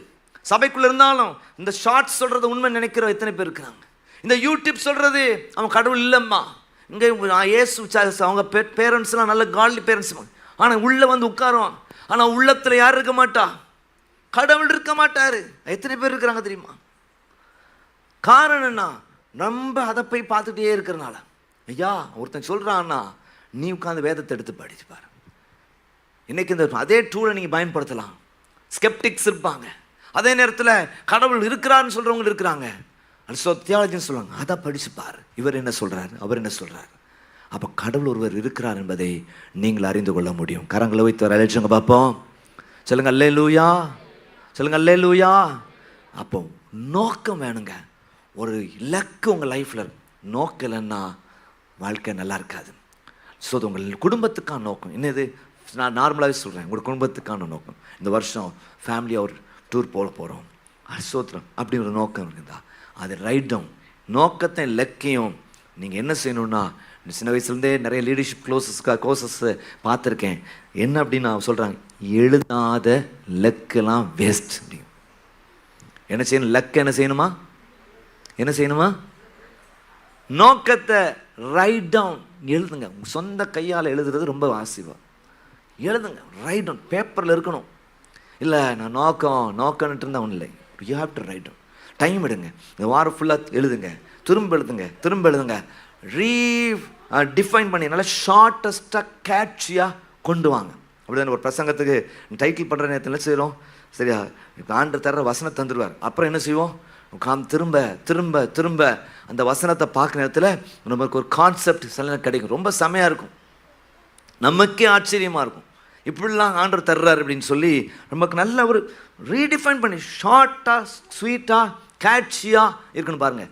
சபைக்குள்ள இருந்தாலும் இந்த ஷார்ட்ஸ் சொல்றது உண்மை நினைக்கிற எத்தனை பேர் இருக்கிறாங்க? இந்த யூடியூப் சொல்றது அவன் கடவுள் இல்லைம்மா, இங்கே ஏசு அவங்க பேரண்ட்ஸ்லாம் நல்ல காட்லி பேரண்ட்ஸ், ஆனால் உள்ள வந்து உட்காருவான். ஆனால் உள்ளத்தில் யார் இருக்க மாட்டா? கடவுள் இருக்க மாட்டாரு. எத்தனை பேர் இருக்கிறாங்க தெரியுமா? காரணம் என்ன? நம்ம அதை போய் பார்த்துட்டே இருக்கிறனால. ஐயா ஒருத்தன் சொல்கிறான்னா நீ உட்காந்து வேதத்தை எடுத்து படிச்சு பாரு. இன்னைக்கு இந்த அதே டூலை நீங்கள் பயன்படுத்தலாம். ஸ்கெப்டிக்ஸ் இருப்பாங்க, அதே நேரத்தில் கடவுள் இருக்கிறாருன்னு சொல்கிறவங்க இருக்கிறாங்க. தியாலஜின்னு சொல்லுவாங்க, அதை படிச்சு பாரு, இவர் என்ன சொல்கிறாரு, அவர் என்ன சொல்கிறார். அப்போ கடவுள் ஒருவர் இருக்கிறார் என்பதை நீங்கள் அறிந்து கொள்ள முடியும். கரங்களை வைத்து வர அழைச்சுங்க பார்ப்போம். சொல்லுங்க அல்லேலூயா, சொல்லுங்க அல்லேலூயா. அப்போ நோக்கம் வேணுங்க. ஒரு இலக்கு உங்கள் லைஃப்பில் நோக்கம் இல்லைன்னா வாழ்க்கை நல்லா இருக்காது. ஸோ அது உங்கள் குடும்பத்துக்கான நோக்கம் என்னது? நான் நார்மலாகவே சொல்கிறேன், உங்கள் குடும்பத்துக்கான நோக்கம். இந்த வருஷம் ஃபேமிலியாக ஒரு டூர் போக போகிறோம், சோத்திரம் அப்படி ஒரு நோக்கம் இருக்குதா, அது ரைட் டவுன். நோக்கத்தை இலக்கையும் நீங்கள் என்ன செய்யணும்னா, சின்ன வயசுலேருந்தே நிறைய லீடர்ஷிப் கோர்சஸ் பார்த்துருக்கேன். என்ன அப்படின்னு நான் சொல்கிறாங்க, எழுதாத லக்கெல்லாம் வேஸ்ட். என்ன செய்யணும்? லக்கு என்ன செய்யணுமா? என்ன செய்யணுமா? நோக்கத்தை ரைட் டவுன் எழுதுங்க. உங்கள் சொந்த கையால் எழுதுறது ரொம்ப ஆசீர்வாதம். எழுதுங்க, ரைட் டவுன், பேப்பரில் இருக்கணும். இல்லை நான் நோக்கம்னுட்டு இருந்தால் ஒன்றும் இல்லை. You have to write down. Time எடுங்க, இந்த வாரம் ஃபுல்லாக எழுதுங்க, திரும்ப எழுதுங்க. டிஃபைன் பண்ணி நல்லா ஷார்ட்டஸ்ட்டாக கேட்சியாக கொண்டு வாங்க. அப்படிதான் ஒரு பிரசங்கத்துக்கு டைட்டில் பண்ணுற நேரத்தில் என்ன செய்கிறோம்? சரியா, இப்போ ஆண்டு தர்ற வசனத்தை தந்துடுவார். அப்புறம் என்ன செய்வோம்? திரும்ப அந்த வசனத்தை பார்க்குற நேரத்தில் நமக்கு ஒரு கான்செப்ட் சில கிடைக்கும். ரொம்ப செமையாக இருக்கும், நமக்கே ஆச்சரியமாக இருக்கும். இப்படிலாம் ஆண்டவர் தர்றாரு அப்படின்னு சொல்லி நமக்கு நல்ல ஒரு ரீடிஃபைன் பண்ணி ஷார்ட்டாக ஸ்வீட்டாக கேட்சியாக இருக்குன்னு பாருங்கள்.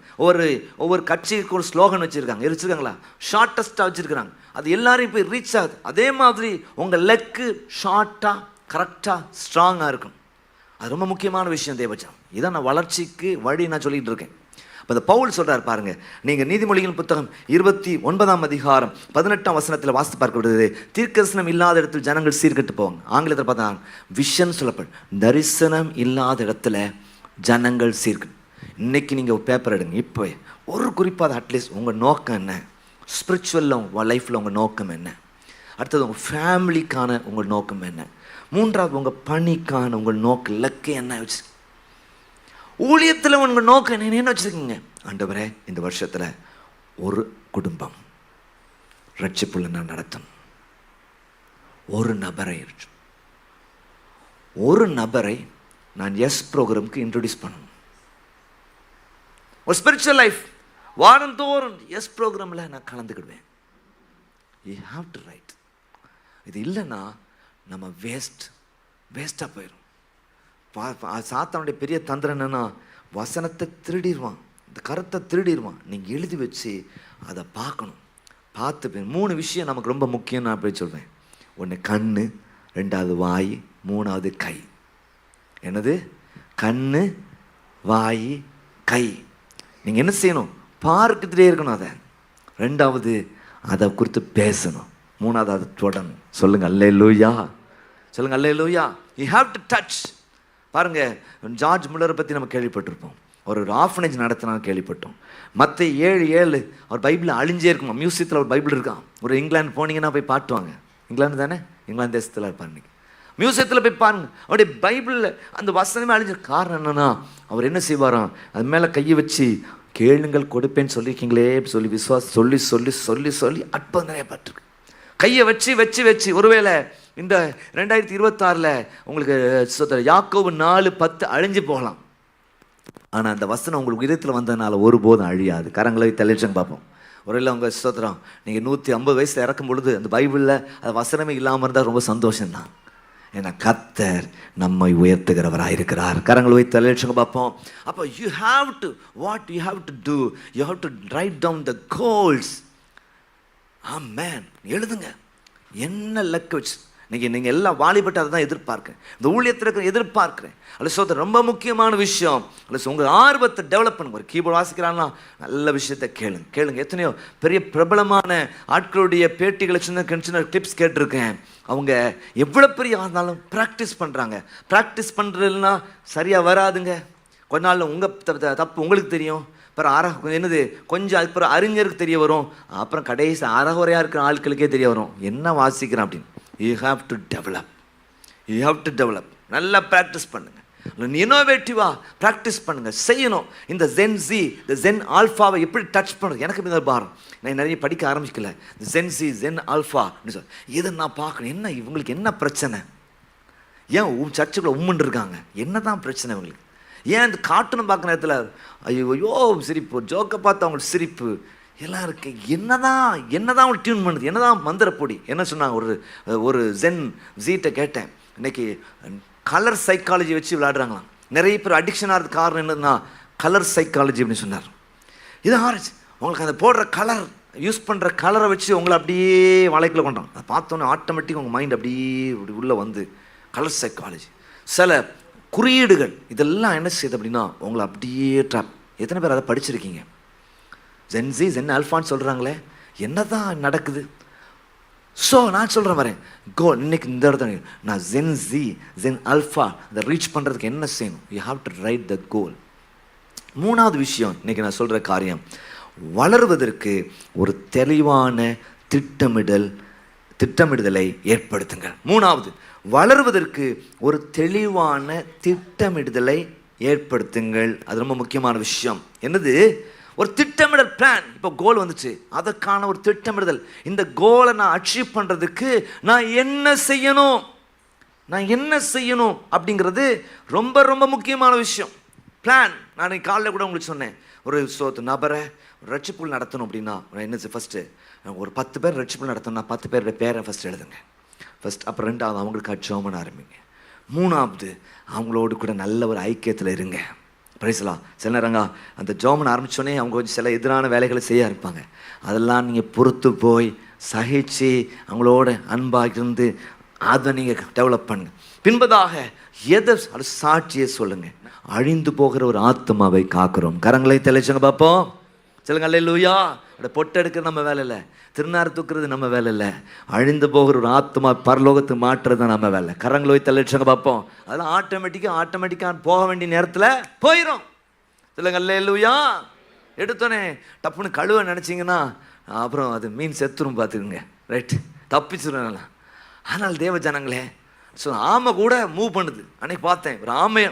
ஒவ்வொரு கட்சிக்கு ஒரு ஸ்லோகன் வச்சுருக்காங்களா? ஷார்ட்டஸ்ட்டாக வச்சுருக்கிறாங்க. அது எல்லாரையும் போய் ரீச் ஆகுது. அதே மாதிரி உங்கள் லெக்கு ஷார்ட்டாக கரெக்டாக ஸ்ட்ராங்காக இருக்கும். அது ரொம்ப முக்கியமான விஷயம் தேவச்சனம். இதான் நான் வளர்ச்சிக்கு வழி நான் சொல்லிகிட்டு இருக்கேன். இப்போ இந்த பவுல் சொல்கிறார் பாருங்க, நீங்கள் நீதிமொழிகள் புத்தகம் 29ஆம் அதிகாரம் 18ஆம் வசனத்தில் வாசித்து பார்க்கப்படுது. தீர்க்கதரிசனம் இல்லாத இடத்துல ஜனங்கள் சீர்கெட்டு போவாங்க. ஆங்கிலத்தில் பார்த்தா விஷன் சொல்லப்படும், தரிசனம் இல்லாத இடத்துல ஜனங்கள் சீர்கெட்டு. இன்னைக்கு நீங்கள் ஒரு பேப்பர் எடுங்க, இப்போ ஒரு குறிப்பாக அட்லீஸ்ட் உங்கள் நோக்கம் என்ன, ஸ்பிரிச்சுவலில் உங்கள் லைஃப்பில் உங்கள் நோக்கம் என்ன, அடுத்தது உங்கள் ஃபேமிலிக்கான உங்கள் நோக்கம் என்ன, மூன்றாவது உங்கள் பணிக்கான உங்கள் நோக்கம் இலக்கு என்ன வச்சு, ஊழியத்தில் உங்கள் நோக்கம் என்ன வச்சுருக்கீங்க. ஆண்டவரே இந்த வருஷத்தில் ஒரு குடும்பம் ரட்சிப்புள்ள நான் நடத்தணும், ஒரு நபரை நான் எஸ் ப்ரோக்ராமுக்கு இன்ட்ரடியூஸ் பண்ணணும். ஒரு ஸ்பிரிச்சுவல் லைஃப் வாரந்தோறும் எஸ் ப்ரோக்ராமில் நான் கலந்துக்கிடுவேன். You have to write. இது இல்லைன்னா நம்ம வேஸ்ட்டாக போயிடும். சாத்தானுடைய பெரிய தந்திரம் என்னன்னா, வசனத்தை திருடிடுவான், இந்த கருத்தை திருடிடுவான். நீங்கள் எழுதி வச்சு அதை பார்க்கணும். பார்த்து 3 விஷயம் நமக்கு ரொம்ப முக்கியம். நான் அப்படி சொல்வேன். ஒன்று கண்ணு, 2வது வாய், 3வது கை. என்னது? கண்ணு, வாய், கை. நீங்கள் என்ன செய்யணும்? பார்த்துட்டே இருக்கணும். அதை 2வது அதை குறித்து பேசணும், 3வது அதை தொடணும். சொல்லுங்கள் அல்லேலூயா, சொல்லுங்கள் hallelujah. You have to touch. பாருங்க, ஜார்ஜ் முல்லரை பற்றி நம்ம கேள்விப்பட்டிருப்போம். ஒரு ஆர்ஃபனேஜ் நடத்தினாலும் கேள்விப்பட்டோம். மற்ற 7:7 அவர் பைபிளில் அழிஞ்சே இருக்குமா. மியூசியத்தில் ஒரு பைபிள் இருக்கான். ஒரு இங்கிலாந்து போனீங்கன்னா போய் பாட்டுவாங்க. இங்கிலாந்து தானே, இங்கிலாந்து தேசத்தில் இருப்பார். இன்னைக்கு மியூசியத்தில் போய் பாருங்க, அவருடைய பைபிளில் அந்த வசனமே அழிஞ்ச காரணம் என்னன்னா, அவர் என்ன செய்வாராம், அது மேலே கையை வச்சு கேளுங்கள் கொடுப்பேன்னு சொல்லியிருக்கீங்களே சொல்லி விசுவாசம் சொல்லி சொல்லி சொல்லி சொல்லி அற்புதம் நிறைய பட்டிருக்கு. கையை வச்சு வச்சு வச்சு ஒருவேளை இந்த 2026 உங்களுக்கு யாக்கோபு 4:10 அழிஞ்சு போகலாம். ஆனால் அந்த வசனம் உங்களுக்கு இதயத்தில் வந்ததுனால ஒருபோதும் அழியாது. கரங்களை தலைச்சங்க பார்ப்போம். ஒருவேளை உங்கள் ஸ்தோத்திரம் நீங்கள் 150 வயசில் இறக்கும் பொழுது அந்த பைபிளில் அது வசனமே இல்லாமல் இருந்தால் ரொம்ப சந்தோஷம்தான். ஏன்னா கர்த்தர் நம்மை உயர்த்துகிறவராக இருக்கிறார். கரங்களை வைத்து தலைச்சங்க பார்ப்போம். அப்போ you have to what you have to do, you have to write down the goals. Amen. எழுதுங்க என்ன லக்கு வச்சு. நீங்கள் எல்லாம் வாலிபட்டு அதை தான் எதிர்பார்க்கிறேன், இந்த ஊழியத்திற்கு எதிர்பார்க்கிறேன். அல்ல சோதர் ரொம்ப முக்கியமான விஷயம். அல்ல உங்கள் ஆர்வத்தை டெவலப் பண்ணுங்க. ஒரு கீபோர்டு வாசிக்கிறான்னா நல்ல விஷயத்தை கேளுங்க. எத்தனையோ பெரிய பிரபலமான ஆட்களுடைய பேட்டிகளை சின்ன டிப்ஸ் கேட்டிருக்கேன். அவங்க எவ்வளோ பெரிய ஆனாலும் ப்ராக்டிஸ் பண்ணுறாங்க. ப்ராக்டிஸ் பண்ணுறதுனா சரியாக வராதுங்க. கொஞ்ச நாள் உங்கள் தப்பு உங்களுக்கு தெரியும். அப்புறம் என்னது கொஞ்சம் அதுக்கப்புறம் அறிஞருக்கு தெரிய வரும். அப்புறம் கடைசி அறகுறையாக இருக்கிற ஆட்களுக்கே தெரிய வரும் என்ன வாசிக்கிறேன் அப்படின்னு. You have to develop. நல்லா ப்ராக்டிஸ் பண்ணுங்கள். இனோவேட்டிவாக ப்ராக்டிஸ் பண்ணுங்கள், செய்யணும். இந்த ஜென் ஆல்ஃபாவை எப்படி டச் பண்ணுறது எனக்கு இந்த பாரம். நான் நிறைய படிக்க ஆரம்பிக்கல. ஜென் ஆல்ஃபா சொல்லி இதை நான் பார்க்கணும். என்ன இவங்களுக்கு என்ன பிரச்சனை, ஏன் சர்ச்சுக்குள்ள உம்முன்னு இருக்காங்க, என்ன தான் பிரச்சனை இவங்களுக்கு, ஏன் இந்த கார்ட்டூன் பார்க்குற நேரத்தில் ஐயோ சிரிப்பு, ஜோக்கை பார்த்து அவங்களுக்கு சிரிப்பு எல்லாம் இருக்கு. என்னதான் அவங்க டியூன் பண்ணுது, என்னதான் மந்திரப்பொடி. என்ன சொன்னாங்க, ஒரு ஜீட்டை கேட்டேன். இன்னைக்கு கலர் சைக்காலஜி வச்சு விளையாடுறாங்களாம். நிறைய பேர் அடிக்ஷன் ஆகிறது காரணம் என்னதுன்னா கலர் சைக்காலஜி அப்படின்னு சொன்னார். இது ஆரம்பிச்சு உங்களுக்கு அந்த போடுற கலர், யூஸ் பண்ணுற கலரை வச்சு உங்களை அப்படியே வலைக்குள்ள கொண்டாங்க. அதை பார்த்தோன்னே ஆட்டோமேட்டிக் உங்கள் மைண்ட் அப்படியே உள்ளே வந்து கலர் சைக்காலஜி, சில குறியீடுகள் இதெல்லாம் என்ன செய்யுது அப்படின்னா உங்களை அப்படியே ட்ராப். எத்தனை பேர் அதை படிச்சிருக்கீங்க? ஜென் ஆல்ஃபான்னு சொல்கிறாங்களே, என்ன தான் நடக்குது? ஸோ நான் சொல்கிறேன் வரேன் கோல். இன்னைக்கு இந்த இடத்துல நான் ஜென் ஆல்ஃபா அதை ரீச் பண்ணுறதுக்கு என்ன செய்யணும்? யூ ஹாவ் டு ரைட் த கோல். மூணாவது விஷயம் இன்னைக்கு நான் சொல்கிற காரியம், வளருவதற்கு ஒரு தெளிவான திட்டமிடுதலை ஏற்படுத்துங்கள். மூணாவது, வளருவதற்கு ஒரு தெளிவான திட்டமிடுதலை ஏற்படுத்துங்கள். அது ரொம்ப முக்கியமான விஷயம். என்னது? ஒரு திட்டமிடல், பிளான். இப்போ கோல் வந்துச்சு, அதற்கான ஒரு திட்டமிடுதல். இந்த கோலை நான் அச்சீவ் பண்ணுறதுக்கு நான் என்ன செய்யணும் அப்படிங்கிறது ரொம்ப ரொம்ப முக்கியமான விஷயம். பிளான். நான் காலையில் கூட உங்களுக்கு சொன்னேன், ஒரு நபரை ரட்சிப்புகள் நடத்தணும் அப்படின்னா என்ன ஃபஸ்ட்டு ஒரு 10 பேர் ரட்சிப்புகள் நடத்தணும்னா 10 பேருடைய பேரை ஃபஸ்ட் எழுதுங்க. அப்புறம் 2வது அவங்களுக்கு ஜெபம் ஆரம்பிங்க. 3வது அவங்களோடு கூட நல்ல ஒரு ஐக்கியத்தில் இருங்க. பிரைஸ்லாம். சில நேரங்க அந்த ஜெபம் ஆரம்பித்தோடனே அவங்க கொஞ்சம் சில எதிரான வேலைகளை செய்ய இருப்பாங்க. அதெல்லாம் நீங்கள் பொறுத்து போய் சகிச்சு அவங்களோட அன்பாக இருந்து அதை நீங்கள் டெவலப் பண்ணுங்க. பின்பதாக அது சாட்சியை சொல்லுங்கள். அழிந்து போகிற ஒரு ஆத்மாவை காக்கிறோம். கரங்களை தெளிச்சுங்க பார்ப்போம். சொல்லுங்க அல்லேலூயா. அதை பொட்டு எடுக்கிறது நம்ம வேலை இல்லை, திருநாறு தூக்குறது நம்ம வேலை இல்லை, அழிந்து போகிற ஒரு ஆத்மா பரலோகத்துக்கு மாற்றுறது தான் நம்ம வேலை. கரங்களை போய் தெளிச்சுங்க பார்ப்போம். அதெல்லாம் ஆட்டோமேட்டிக்காக போக வேண்டிய நேரத்தில் போயிடும். சொல்லுங்க அல்லேலூயா. எடுத்தோன்னே டப்புன்னு கழுவ நினச்சிங்கன்னா அப்புறம் அது மீன் செத்துரும் பார்த்துக்குங்க. ரைட், தப்பிச்சிடும். ஆனால் தேவ ஜனங்களே, ஸோ ஆமை கூட மூவ் பண்ணுது. அன்னைக்கு பார்த்தேன், ஒரு ஆமையை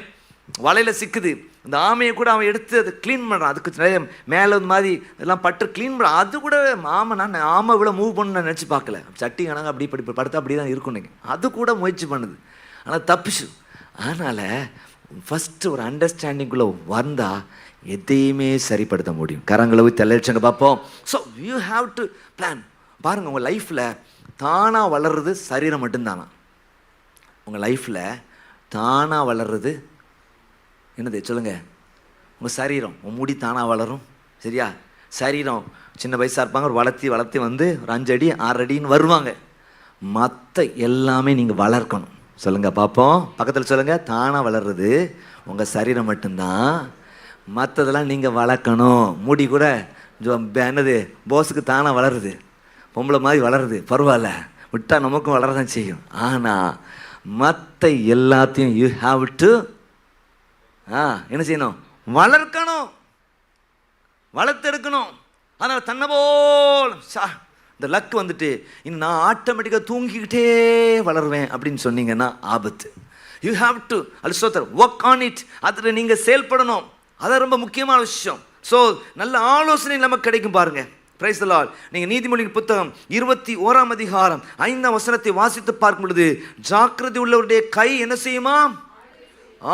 வலையில் சிக்குது. அந்த ஆமையை கூட அவன் எடுத்து அதை க்ளீன் பண்ணுறான். அதுக்கு நிறைய மேலே மாதிரி இதெல்லாம் பட்டு க்ளீன் பண்ணுறான். அது கூட ஆமை இவ்வளோ மூவ் பண்ணு நான் நினச்சி பார்க்கல. சட்டி கணக்கு அப்படி படுத்தா அப்படி தான் இருக்கும். அது கூட முயற்சி பண்ணுது, ஆனால் தப்பிச்சு. அதனால் ஃபஸ்ட்டு ஒரு அண்டர்ஸ்டாண்டிங்குள்ளே வந்தால் எதையுமே சரிப்படுத்த முடியும். கரங்களை போய் தெளிச்சங்க பார்ப்போம். So you have to plan. பாருங்கள், உங்கள் லைஃப்பில் தானாக வளர்றது சரீரம் மட்டும்தானா? உங்கள் லைஃப்பில் தானாக வளர்றது என்னது சொல்லுங்கள்? உங்கள் சரீரம். உங்கள் முடி தானாக வளரும், சரியா? சரீரம் சின்ன வயசாக இருப்பாங்க, ஒரு வளர்த்தி வந்து ஒரு 5 அடி 6 அடின்னு வருவாங்க. மற்ற எல்லாமே நீங்கள் வளர்க்கணும். சொல்லுங்கள் பார்ப்போம். பக்கத்தில் சொல்லுங்கள். தானாக வளர்றது உங்கள் சரீரம் மட்டும்தான், மற்றதெல்லாம் நீங்கள் வளர்க்கணும். முடி கூட என்னது போஸுக்கு தானாக வளருது, பொம்பளை மாதிரி வளருது, பரவாயில்ல, விட்டால் நமக்கும் வளரதான் செய்யும். ஆனால் மற்ற எல்லாத்தையும் யூ ஹாவ் டு என்ன செய்யணும்? வளர்க்கணும், வளர்த்தெடுக்கணும். அதனால் தன்னை போல் இந்த லக் வந்துட்டு இன்னும் நான் ஆட்டோமேட்டிக்காக தூங்கிக்கிட்டே வளருவேன் அப்படின்னு சொன்னீங்கன்னா ஆபத்து. You have to also other work on it. அதில் நீங்கள் செயல்படணும். அதான் ரொம்ப முக்கியமான விஷயம். ஸோ நல்ல ஆலோசனை நமக்கு கிடைக்கும் பாருங்க. Praise the Lord. நீங்கள் நீதிமொழியின் புத்தகம் 21ஆம் அதிகாரம் 5ஆம் வசனத்தை வாசித்து பார்க்கும் பொழுது, ஜாக்கிரதை உள்ளவருடைய கை என்ன செய்யுமா?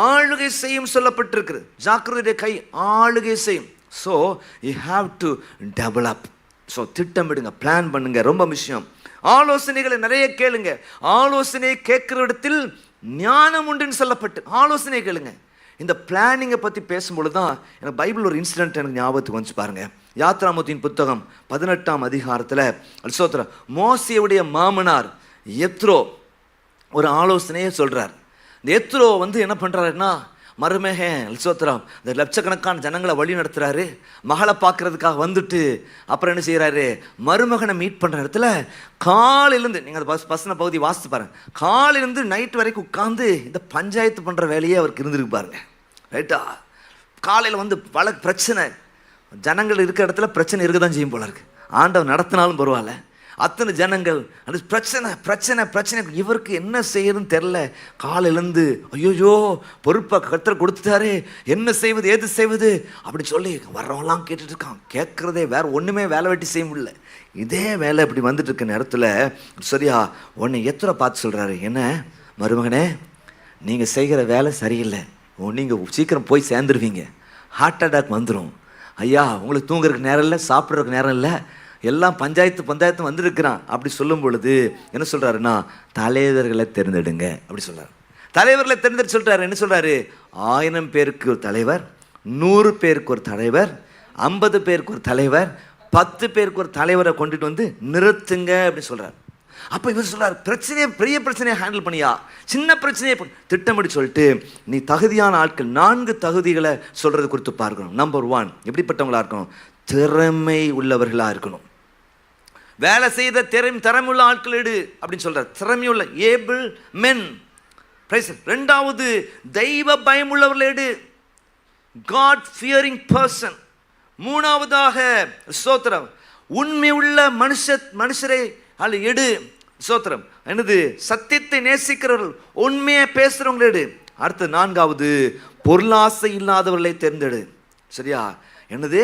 ஆளுகை செய்யும் சொல்லப்பட்டிருக்கிறது. ஜாக்கிரதையுடைய கை ஆளுகை செய்யும். So you have to develop. So திட்டமிடுங்க, பிளான் பண்ணுங்க, ரொம்ப விஷயம். ஆலோசனைகளை நிறைய கேளுங்க. ஆலோசனை கேட்கிற இடத்தில் ஞானம் உண்டுன்னு சொல்லப்பட்டு ஆலோசனை கேளுங்க. இந்த பிளானிங்கை பற்றி பேசும்பொழுது தான் எனக்கு பைபிள் ஒரு இன்சிடென்ட் எனக்கு ஞாபகத்துக்கு வந்துச்சு பாருங்க. யாத்ராமத்தின் புத்தகம் 18ஆம் அதிகாரத்தில் அல்சோத்ரா மோசேயுடைய மாமனார் எத்ரோ ஒரு ஆலோசனையே சொல்கிறார். இந்த எத்ரோ என்ன பண்ணுறாருன்னா, மருமகன் அல்சோத்ரா இந்த லட்சக்கணக்கான ஜனங்களை வழி நடத்துகிறாரு. மகளை பார்க்கறதுக்காக வந்துட்டு அப்புறம் என்ன செய்கிறாரு, மருமகனை மீட் பண்ணுற இடத்துல காலையிலேருந்து, நீங்கள் அந்த பசன பகுதி வாசித்து பாருங்க, காலையிலேருந்து நைட் வரைக்கும் உட்காந்து இந்த பஞ்சாயத்து பண்ணுற வேலையே அவருக்கு இருந்திருக்கு பாருங்க. ரைட்டா? காலையில் பல பிரச்சனை, ஜனங்கள் இருக்கிற இடத்துல பிரச்சனை இருக்க தான் செய்யும் போல இருக்கு. ஆண்டவர் நடத்தினாலும் பரவாயில்ல, அத்தனை ஜனங்கள் அது பிரச்சனை பிரச்சனை பிரச்சனை. இவருக்கு என்ன செய்யறதுன்னு தெரில. காலையிலேருந்து ஐயோயோ பொறுப்பை கர்த்தர் கொடுத்துட்டாரு, என்ன செய்வது ஏது செய்வது அப்படி சொல்லி வர்றவங்களாம் கேட்டுட்டு இருக்கான். கேட்குறதே வேற ஒன்றுமே வேலை வெட்டி செய்ய முடியல. இதே வேலை இப்படி வந்துட்டு இருக்க நேரத்தில் சரியா உன்னை எத்தனை பார்த்து சொல்கிறாரு, என்ன மருமகனே நீங்கள் செய்கிற வேலை சரியில்லை, நீங்கள் சீக்கிரம் போய் சேர்ந்துருவீங்க, ஹார்ட் அட்டாக் வந்துடும். ஐயா உங்களுக்கு தூங்குறதுக்கு நேரம் இல்லை, சாப்பிட்றதுக்கு நேரம் இல்லை, எல்லாம் பஞ்சாயத்து வந்திருக்கிறான். அப்படி சொல்லும் பொழுது என்ன சொல்கிறாருன்னா, தலைவர்களை தேர்ந்தெடுங்க அப்படி சொல்கிறார். தலைவர்களை தேர்ந்தெடுத்து சொல்கிறாரு. என்ன சொல்கிறாரு, 1000 பேருக்கு ஒரு தலைவர், 100 பேருக்கு ஒரு தலைவர், 50 பேருக்கு ஒரு தலைவர், 10 பேருக்கு ஒரு தலைவரை கொண்டுட்டு வந்து நிறுத்துங்க அப்படின்னு சொல்கிறார். அப்போ இவர் சொல்கிறார், பிரச்சனையை பெரிய பிரச்சனையை ஹேண்டில் பண்ணியா, சின்ன பிரச்சனையை திட்டமிட்டு சொல்லிட்டு நீ தகுதியான ஆட்கள் 4 தகுதிகளை சொல்கிறது குறித்து பார்க்கணும். நம்பர் 1 எப்படிப்பட்டவங்களா இருக்கணும், திறமை உள்ளவர்களாக இருக்கணும். வேலை செய்த திறமையுள்ள ஆட்கள் எடு அப்படின்னு சொல்கிறார். திறமையுள்ள ஏபிள் மென். ரெண்டாவது தெய்வ பயம் உள்ளவர்கள் எடு, காட் ஃபியரிங் பர்சன். மூணாவதாக ஸ்தோத்திரம் உண்மை உள்ள மனுஷரை அல்ல எடு. ஸ்தோத்திரம் என்னது, சத்தியத்தை நேசிக்கிறவர்கள், உண்மையை பேசுகிறவங்களை எடு. அடுத்து 4வது பொருளாசை இல்லாதவர்களை தேர்ந்தெடு. சரியா? என்னது,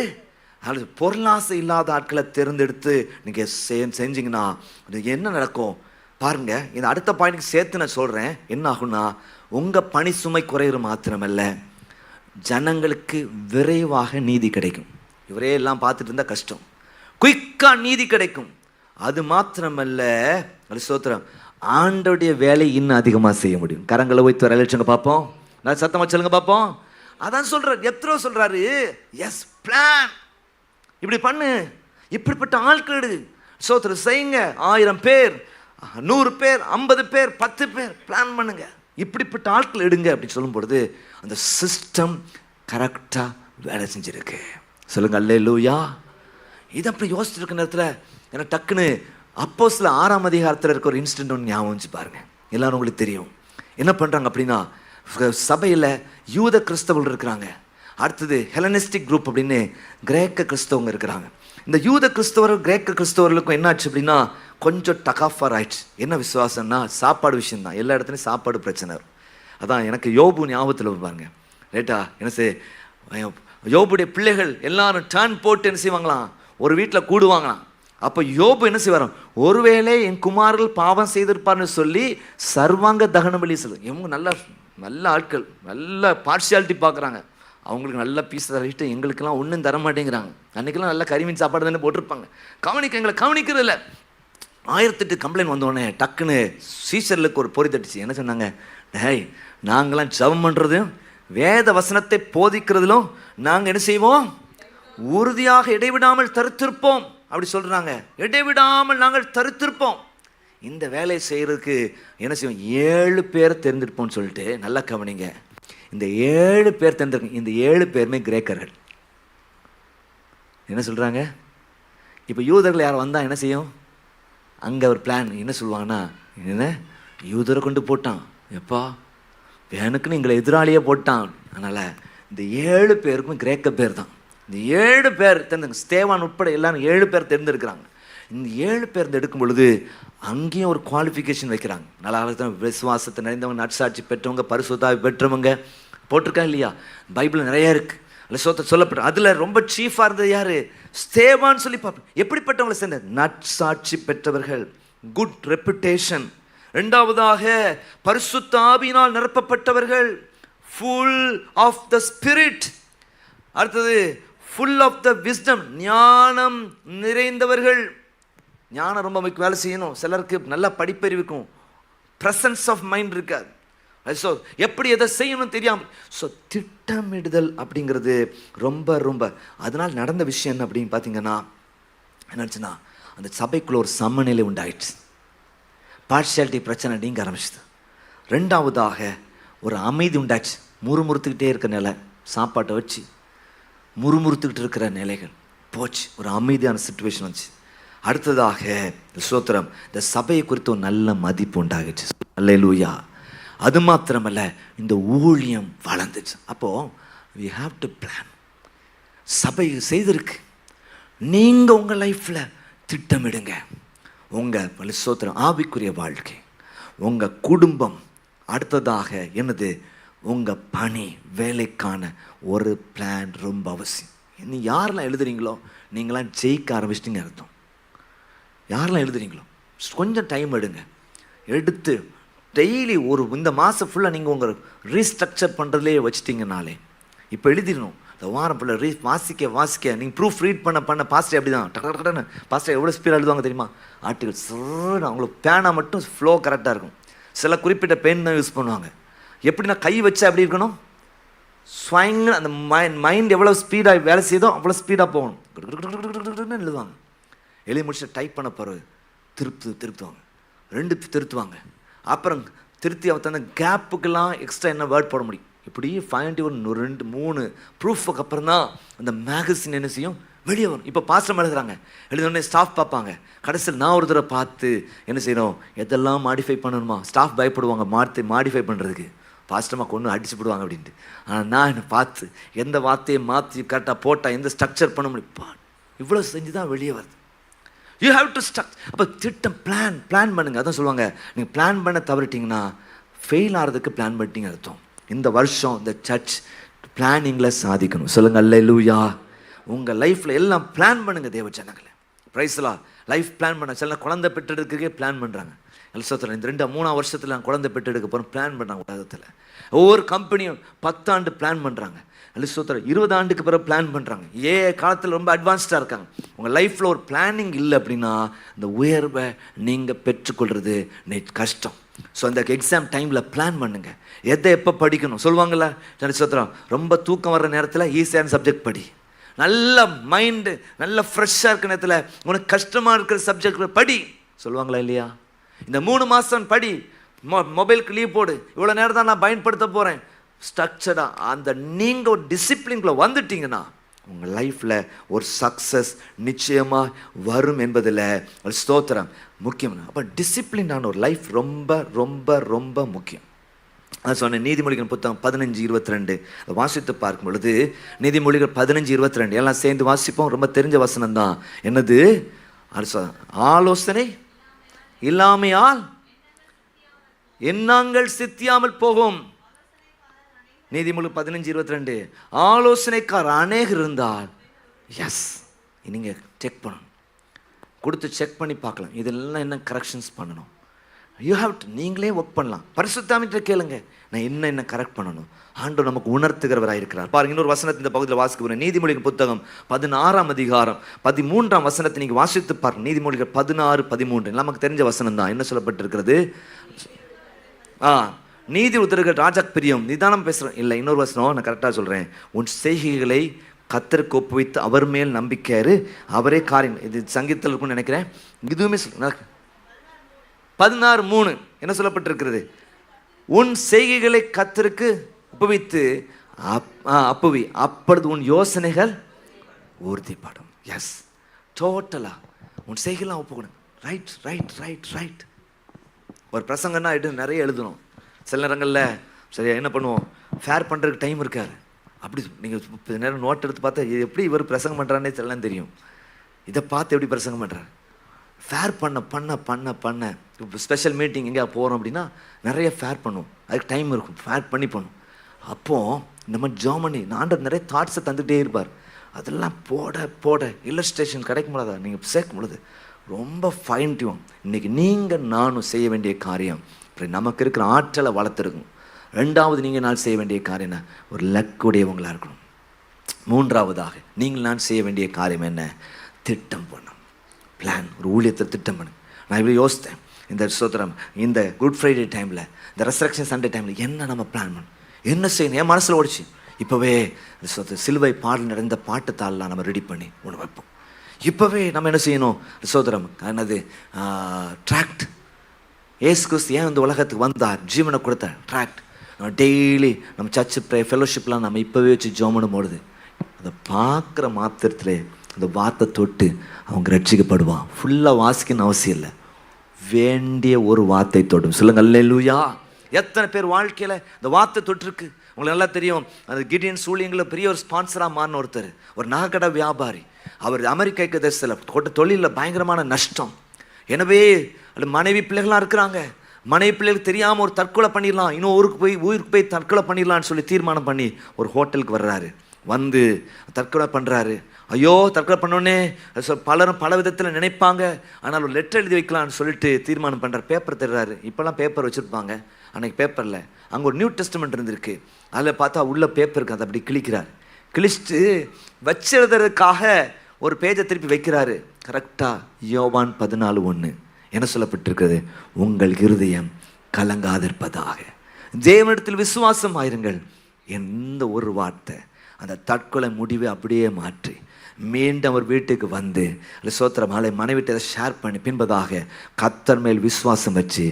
அது பொருளாசை இல்லாத ஆட்களை தேர்ந்தெடுத்து நீங்கள் செஞ்சீங்கன்னா அது என்ன நடக்கும் பாருங்க. இந்த அடுத்த பாயிண்ட்டுக்கு சேர்த்து நான் சொல்கிறேன். என்ன ஆகும்னா, உங்கள் பணி சுமை குறையிற மாத்திரமல்ல, ஜனங்களுக்கு விரைவாக நீதி கிடைக்கும். இவரே எல்லாம் பார்த்துட்டு இருந்தால் கஷ்டம், குயிக்காக நீதி கிடைக்கும். அது மாத்திரமல்ல, அது ஸ்தோத்திரம், ஆண்டோடைய வேலை இன்னும் அதிகமாக செய்ய முடியும். கரங்களை வைத்து வர லட்சங்க பார்ப்போம், நான் சத்தமாக சொல்லுங்க பார்ப்போம். அதான் சொல்கிறார், எத்தனை சொல்கிறாரு, எஸ் பிளான், இப்படி பண்ணு, இப்படிப்பட்ட ஆட்கள் ஸ்தோத்திரம் செய்யுங்க. 1000 பேர், 100 பேர், 50 பேர், 10 பேர் பிளான் பண்ணுங்க, இப்படிப்பட்ட ஆட்கள் எடுங்க அப்படி சொல்லும் பொழுது அந்த சிஸ்டம் கரெக்டாக வேலை செஞ்சிருக்கு. சொல்லுங்க அல்லேலூயா. இது அப்படி யோசிச்சுட்டு இருக்க நேரத்தில் எனக்கு டக்குன்னு அப்போஸ்தலர் 6ஆம் அதிகாரத்தில் இருக்க ஒரு இன்சிடென்ட் ஒன்று ஞாபகம் வச்சு பாருங்க. எல்லாரும் உங்களுக்கு தெரியும் என்ன பண்ணுறாங்க அப்படின்னா, சபையில் யூத கிறிஸ்தவர்கள் இருக்கிறாங்க, அடுத்தது ஹெலனிஸ்டிக் குரூப் அப்படின்னு கிரேக்க கிறிஸ்தவங்க இருக்கிறாங்க. இந்த யூத கிறிஸ்தவர்கள் கிரேக்க கிறிஸ்தவர்களுக்கும் என்ன ஆச்சு அப்படின்னா கொஞ்சம் டகாஃபர் ஆயிடுச்சு. என்ன விசுவாசம்னா சாப்பாடு விஷயம் தான். எல்லா இடத்துலையும் சாப்பாடு பிரச்சனை. அதான் எனக்கு யோபு ஞாபகத்தில் வருவாங்க. ரைட்டா? என்ன செய், யோபுடைய பிள்ளைகள் எல்லாரும் டர்ன் போட்டு என்ன செய்வாங்களாம், ஒரு வீட்டில் கூடுவாங்களாம். அப்போ யோபு என்ன செய்வாராம், ஒருவேளை என் குமாரர்கள் பாவம் செய்திருப்பார்னு சொல்லி சர்வாங்க தகன பலி சொல்லு. இவங்க நல்ல ஆட்கள், நல்ல பார்ஷியாலிட்டி பார்க்குறாங்க. அவங்களுக்கு நல்ல பீஸ் தரவிட்டு எங்களுக்கெல்லாம் ஒன்றும் தர மாட்டேங்கிறாங்க. அன்றைக்கெல்லாம் நல்ல கறிமீன் சாப்பாடு தானே போட்டிருப்பாங்க. எங்களை கவனிக்கிறது இல்லை. 1008 கம்ப்ளைண்ட் வந்தோடனே டக்குன்னு சீசர்களுக்கு ஒரு பொறி தட்டுச்சு. என்ன சொன்னாங்க, டேய் நாங்களாம் ஜெபம் பண்ணுறதும் வேத வசனத்தை போதிக்கிறதிலும் நாங்கள் என்ன செய்வோம், உறுதியாக இடைவிடாமல் தரித்திருப்போம் அப்படி சொல்கிறாங்க. இடைவிடாமல் நாங்கள் தரித்திருப்போம். இந்த வேலையை செய்கிறதுக்கு என்ன செய்வோம், 7 பேர் தெரிஞ்சிருப்போம்னு சொல்லிட்டு நல்லா கவனிங்க. இந்த 7 பேர் தெரிஞ்சிருக்க, இந்த 7 பேருமே கிரேக்கர்கள். என்ன சொல்கிறாங்க, இப்போ யூதர்கள் யார் வந்தால் என்ன செய்யும், அங்கே ஒரு பிளான் என்ன சொல்லுவாங்கன்னா, என்ன யூதரை கொண்டு போட்டான், எப்பா வேணுக்குன்னு எங்களை எதிராளியே போட்டான். அதனால் இந்த 7 பேருக்கும் கிரேக்க பேர் தான். இந்த 7 பேர் தெரிஞ்சுங்க, ஸ்தேவான் உட்பட எல்லாரும் 7 பேர் தெரிஞ்சிருக்கிறாங்க. இந்த 7 பேர் எடுக்கும் பொழுது அங்கேயும் ஒரு குவாலிஃபிகேஷன் வைக்கிறாங்க. நல்லா விசுவாசத்தை நிறைந்தவங்க, நற்சாட்சி பெற்றவங்க, பரிசுத்தாவி பெற்றவங்க போட்டிருக்காங்க இல்லையா? பைபிள் நிறைய இருக்குது. அதில் சொல்லப்பட்ட அதில் ரொம்ப சீஃபாக இருந்தது யார்? ஸ்தேவான்னு சொல்லி பார்ப்போம். எப்படிப்பட்டவங்களை சேர்ந்த? நற்சாட்சி பெற்றவர்கள், குட் ரெப்புடேஷன். ரெண்டாவதாக பரிசுத்த ஆவியினால் நிரப்பப்பட்டவர்கள், ஃபுல் ஆஃப் த ஸ்பிரிட். அடுத்தது ஃபுல் ஆஃப் த விஸ்டம், ஞானம் நிறைந்தவர்கள். ஞானம் ரொம்ப வேலை செய்யணும். சிலருக்கு நல்ல படிப்பறிவுக்கும் ப்ரெசன்ஸ் ஆஃப் மைண்ட் இருக்காது. ஸோ எப்படி எதை செய்யணும்னு தெரியாமல். ஸோ திட்டமிடுதல் அப்படிங்கிறது ரொம்ப ரொம்ப அதனால் நடந்த விஷயம் என்ன அப்படின்னு பார்த்தீங்கன்னா, என்னாச்சுன்னா அந்த சபைக்குள்ள ஒரு சமநிலை உண்டாயிடுச்சு. பார்ஷியாலிட்டி பிரச்சனை நீங்க ஆரம்பிச்சுது. ரெண்டாவதாக ஒரு அமைதி உண்டாச்சு. முறுமுறுத்துக்கிட்டே இருக்கிற நிலை, சாப்பாட்டை வச்சு முறுமுறுத்துக்கிட்டு இருக்கிற நிலைகள் போச்சு. ஒரு அமைதியான சிச்சுவேஷன் வந்துச்சு. அடுத்ததாக ஸ்தோத்திரம், இந்த சபையை குறித்து ஒரு நல்ல மதிப்பு உண்டாகிடுச்சு. அல்லேலூயா. அது மாத்திரமல்ல, இந்த ஊழியம் வளர்ந்துச்சு. அப்போது we have to plan. சபை செய்திருக்கு. நீங்கள் உங்கள் லைஃப்பில் திட்டமிடுங்க. உங்கள் ஸ்தோத்திரம் ஆவிக்குரிய வாழ்க்கை, உங்கள் குடும்பம், அடுத்ததாக என்னது உங்கள் பணி, வேலைக்கான ஒரு பிளான் ரொம்ப அவசியம். இன்னும் யாரெல்லாம் எழுதுறீங்களோ நீங்களாம் ஜெயிக்க ஆரம்பிச்சிட்டிங்க அர்த்தம். யாரெல்லாம் எழுதுறீங்களோ கொஞ்சம் டைம் எடுங்க. எடுத்து டெய்லி ஒரு இந்த மாதம் ஃபுல்லாக நீங்கள் உங்கள் ரீஸ்ட்ரக்சர் பண்ணுறதுலேயே வச்சுட்டிங்கனாலே, இப்போ எழுதிடணும். இந்த வாரம் ஃபுல்லாக வாசிக்க நீங்கள் ப்ரூஃப் ரீட் பண்ண பாஸ்டர் அப்படி தான் டக்குன்னு பாஸ்டர் எவ்வளோ ஸ்பீடாக எழுதுவாங்க தெரியுமா? ஆர்டிகல்ஸ் அவங்களுக்கு பேனா மட்டும் ஃப்ளோ கரெக்டாக இருக்கும். சில குறிப்பிட்ட பென் தான் யூஸ் பண்ணுவாங்க. எப்படின்னா கை வச்சா எப்படி இருக்கணும்? ஸ்வைங்கு அந்த மைண்ட் எவ்வளோ ஸ்பீடாக வேலை செய்தோ அவ்வளோ ஸ்பீடாக போகணும். எழுதுவாங்க. எழுதி முடிச்சு டைப் பண்ண போகிறது திருத்துவாங்க, 2 திருத்துவாங்க. அப்புறம் திருத்தி அவத்தான கேப்புக்கெல்லாம் எக்ஸ்ட்ரா என்ன வேர்ட் போட முடியும். இப்படி 2-3 ப்ரூஃபுக்கு அப்புறம் தான் அந்த மேகசின் என்ன செய்யும், வெளியே வரும். இப்போ பாஸ்டர் எழுதுறாங்க, எழுதுனோடனே ஸ்டாஃப் பார்ப்பாங்க. கடைசியில் நான் ஒரு தடவை பார்த்து என்ன செய்யணும், எதெல்லாம் மாடிஃபை பண்ணணுமா? ஸ்டாஃப் பயப்படுவாங்க மாடிஃபை பண்ணுறதுக்கு, பாஸ்டமாக கொண்டு அடிச்சுப்படுவாங்க அப்படின்ட்டு. ஆனால் நான் என்னை பார்த்து எந்த வார்த்தையை மாற்றி கரெக்டாக போட்டால் எந்த ஸ்ட்ரக்சர் பண்ண முடியும், இவ்வளோ செஞ்சு தான் வெளியே வருது. You have to struct. அப்போ திட்டம் பிளான் பண்ணுங்கள். அதான் சொல்லுவாங்க, நீங்கள் பிளான் பண்ண தவறிட்டிங்கன்னா ஃபெயில் ஆகிறதுக்கு பிளான் பண்ணிட்டீங்க அர்த்தம். இந்த வருஷம் இந்த சர்ச் பிளானிங்கில் சாதிக்கணும். சொல்லுங்கள் அல்லேலூயா. உங்கள் லைஃப்பில் எல்லாம் பிளான் பண்ணுங்கள் தேவ ஜனங்களே. பிரைஸ்லா. லைஃப் பிளான் பண்ண சில குழந்தை பெற்றெடுக்கிறதுக்கே பிளான் பண்ணுறாங்க. எல்சோத்தில் இந்த 2-3 வருஷத்தில் நான் குழந்தை பெற்றெடுக்க போகிறோம் பிளான் பண்ணுறாங்க. உலகத்தில் ஒவ்வொரு கம்பெனியும் 10 ஆண்டு பிளான் பண்ணுறாங்க. எல்சோத்தில் 20 ஆண்டுக்கு பிறகு பிளான் பண்ணுறாங்க. காலத்தில் ரொம்ப அட்வான்ஸ்டாக இருக்காங்க. உங்கள் லைஃப்பில் ஒரு பிளானிங் இல்லை அப்படின்னா இந்த உயர்வை நீங்கள் பெற்றுக்கொள்வது கஷ்டம். ஸோ அந்த எக்ஸாம் டைமில் பிளான் பண்ணுங்கள். எதை எப்போ படிக்கணும் சொல்லுவாங்கள்ல எல்சோத்திரம், ரொம்ப தூக்கம் வர்ற நேரத்தில் ஈஸியான சப்ஜெக்ட் படி. நல்ல மைண்டு நல்ல ஃப்ரெஷ்ஷாக இருக்கிற நேரத்தில் உனக்கு கஷ்டமாக இருக்கிற சப்ஜெக்ட் படி சொல்லுவாங்களா இல்லையா? இந்த 3 மாதம் படி, மொபைலுக்கு லீவ் போடு, இவ்வளோ நேரம் தான் நான் பயன்படுத்த போகிறேன். ஸ்ட்ரக்சராக அந்த நீங்கள் ஒரு டிசிப்ளின்குள்ளே வந்துட்டீங்கன்னா உங்கள் லைஃப்பில் ஒரு சக்ஸஸ் நிச்சயமாக வரும் என்பதில் ஸ்தோத்திரம் முக்கியம். அப்போ டிசிப்ளினான ஒரு லைஃப் ரொம்ப ரொம்ப ரொம்ப முக்கியம். அது சொன்னேன். நீதிமொழிகள் புத்தகம் 15:22 வாசித்து பார்க்கும் பொழுது, நீதிமொழிகள் 15:22 எல்லாம் சேர்ந்து வாசிப்போம். ரொம்ப தெரிஞ்ச வசனம் தான். என்னது? ஆலோசனை இல்லாமையால் எண்ணங்கள் சித்தியாமல் போகும். நீதிமொழி 15:22 ஆலோசனைக்கார அநேகர் இருந்தால், எஸ் நீங்கள் செக் பண்ணணும், கொடுத்து செக் பண்ணி பார்க்கலாம். இதெல்லாம் என்ன கரெக்ஷன்ஸ் பண்ணணும். You have to. நீங்களே ஒர்க் பண்ணலாம். பரிசுத்தாமிட்ட கேளுங்க, நான் என்ன கரெக்ட் பண்ணணும். ஆண்டவர் நமக்கு உணர்த்துகிறவராக இருக்கிறார். பாருங்க, இன்னொரு வசனத்தை இந்த பகுதியில் வாசிக்க போகிறேன். நீதிமொழிகள் புத்தகம் 16ஆம் அதிகாரம் 13ஆம் வசனத்தை நீங்கள் வாசித்து பாருங்க. நீதிமொழிகள் 16-13 நமக்கு தெரிஞ்ச வசனம் தான். என்ன சொல்லப்பட்டிருக்கிறது? நீதி உத்தரவுகள் ராஜாக்கு பிரியம், நிதானம் பேசுகிறேன் இல்லை. இன்னொரு வசனம் நான் கரெக்டாக சொல்கிறேன். உன் செய்கைகளை கர்த்தருக்கு ஒப்புவித்து அவர் மேல் நம்பிக்கையாரு, அவரே காரியம். இது சங்கீதத்தில் இருக்கும்னு நினைக்கிறேன். இதுவுமே 16:3 என்ன சொல்லப்பட்டிருக்கிறது? உன் செய்கைகளை கர்த்தருக்கு ஒப்புவித்து அப்புவி, அப்பொழுது உன் யோசனைகள் உறுதிப்படும். எஸ், டோட்டலா உன் செய்கைலாம் ஒப்புக்கணும். Right right right right. ஒரு பிரசங்கன்னா நிறைய எழுதணும். சில நேரங்களில் சரியா என்ன பண்ணுவோம், ஃபேர் பண்ணுறதுக்கு டைம் இருக்காது. அப்படி நீங்கள் நேரம் நோட் எடுத்து பார்த்தா எப்படி இவர் பிரசங்கம் பண்ணுறான்னே தெரியலாம் தெரியும். இதை பார்த்து எப்படி பிரசங்கம் பண்ணுறாரு. ஃபேர் பண்ண இப்போ ஸ்பெஷல் மீட்டிங் எங்கேயா போகிறோம் அப்படின்னா நிறைய ஃபேர் பண்ணுவோம். அதுக்கு டைம் இருக்கும், ஃபேர் பண்ணி பண்ணும். அப்போது இந்த மாதிரி ஜெர்மனி ஆண்டவர் நிறைய தாட்ஸை தந்துகிட்டே இருப்பார். அதெல்லாம் போட இல்லஸ்ட்ரேஷன் கிடைக்கும் பொழுதா நீங்கள் சேர்க்கும் பொழுது ரொம்ப ஃபைன் டியூன். இன்றைக்கி நீங்கள் நானும் செய்ய வேண்டிய காரியம் நமக்கு இருக்கிற ஆற்றலை வளர்த்துருக்கும். ரெண்டாவது நீங்கள் நான் செய்ய வேண்டிய காரியம்னா ஒரு லக்குடையவங்களாக இருக்கணும். மூன்றாவதாக நீங்கள் நான் செய்ய வேண்டிய காரியம் என்ன? திட்டம் பண்ணணும், பிளான். ஒரு ஊழியத்தை திட்டம் பண்ணு. நான் இவ்வளோ யோசித்தேன் இந்த ஸ்தோத்திரம், இந்த குட் ஃப்ரைடே டைமில், இந்த ரெசரக்ஷன் சண்டே டைமில் என்ன நம்ம பிளான் பண்ணணும், என்ன செய்யணும். என் மனசில் ஓடிச்சு. இப்போவே சிலுவை பாடல் நிறைந்த பாட்டுத்தாளெலாம் நம்ம ரெடி பண்ணி ஒன்று வைப்போம். இப்போவே நம்ம என்ன செய்யணும்? சோதரம் என்னது ட்ராக்ட். ஏசு கிறிஸ்து ஏன் இந்த உலகத்துக்கு வந்தார், ஜீவனை கொடுத்தார், ட்ராக்ட். நம்ம டெய்லி நம்ம சர்ச்சு ஃபெலோஷிப்லாம் நம்ம இப்போவே வச்சு ஜோமனு போடுது. அதை பார்க்குற மாத்திரத்தில் அந்த வார்த்தை தொட்டு அவங்க ரட்சிக்கப்படுவான். ஃபுல்லாக வாசிக்கணும்னு அவசியம் இல்லை, வேண்டிய ஒரு வார்த்தை தொடும். சொல்லுங்கள் அல்லேலூயா. எத்தனை பேர் வாழ்க்கையில் இந்த வார்த்தை தொட்டிருக்கு? உங்களுக்கு நல்லா தெரியும், அந்த கிடியன் ஊழியங்களில் பெரிய ஒரு ஸ்பான்சராக மாறின ஒருத்தர், ஒரு நகைக்கடை வியாபாரி. அவர் அமெரிக்க தேசத்தில் தொழிலில் பயங்கரமான நஷ்டம். எனவே அது மனைவி பிள்ளைகளாக இருக்கிறாங்க. மனைவி பிள்ளைகளுக்கு தெரியாமல் ஒரு தற்கொலை பண்ணிடலாம், இன்னும் ஊருக்கு போய் தற்கொலை பண்ணிடலான்னு சொல்லி தீர்மானம் பண்ணி ஒரு ஹோட்டலுக்கு வர்றாரு. வந்து தற்கொலை பண்ணுறாரு. ஐயோ தற்கொலை பண்ணோன்னே பலரும் பல விதத்தில் நினைப்பாங்க, ஆனால் ஒரு லெட்டர் எழுதி வைக்கலான்னு சொல்லிட்டு தீர்மானம் பண்ணுறாரு. பேப்பர் தர்றாரு. இப்போல்லாம் பேப்பர் வச்சுருப்பாங்க, அன்றைக்கி பேப்பரில் அங்கே ஒரு நியூ டெஸ்டமெண்ட் இருந்திருக்கு. அதில் பார்த்தா உள்ள பேப்பர் இருக்குது. அதை அப்படி கிழிக்கிறார். கிழிச்சிட்டு வச்சிருந்ததுக்காக ஒரு பேஜை திருப்பி வைக்கிறாரு. கரெக்டாக யோவான் 14:1 என்ன சொல்லப்பட்டிருக்கிறது? உங்கள் இருதயம் கலங்காதிருப்பதாக, தேவனிடத்தில் விசுவாசம் ஆயிருங்கள். எந்த ஒரு வார்த்தை அந்த தற்கொலை முடிவை அப்படியே மாற்றி மீண்டும் அவர் வீட்டுக்கு வந்து சோத்திரம் மனைவிட்டு அதை ஷேர் பண்ணி பின்பதாக கர்த்தர் மேல் விசுவாசம் வச்சு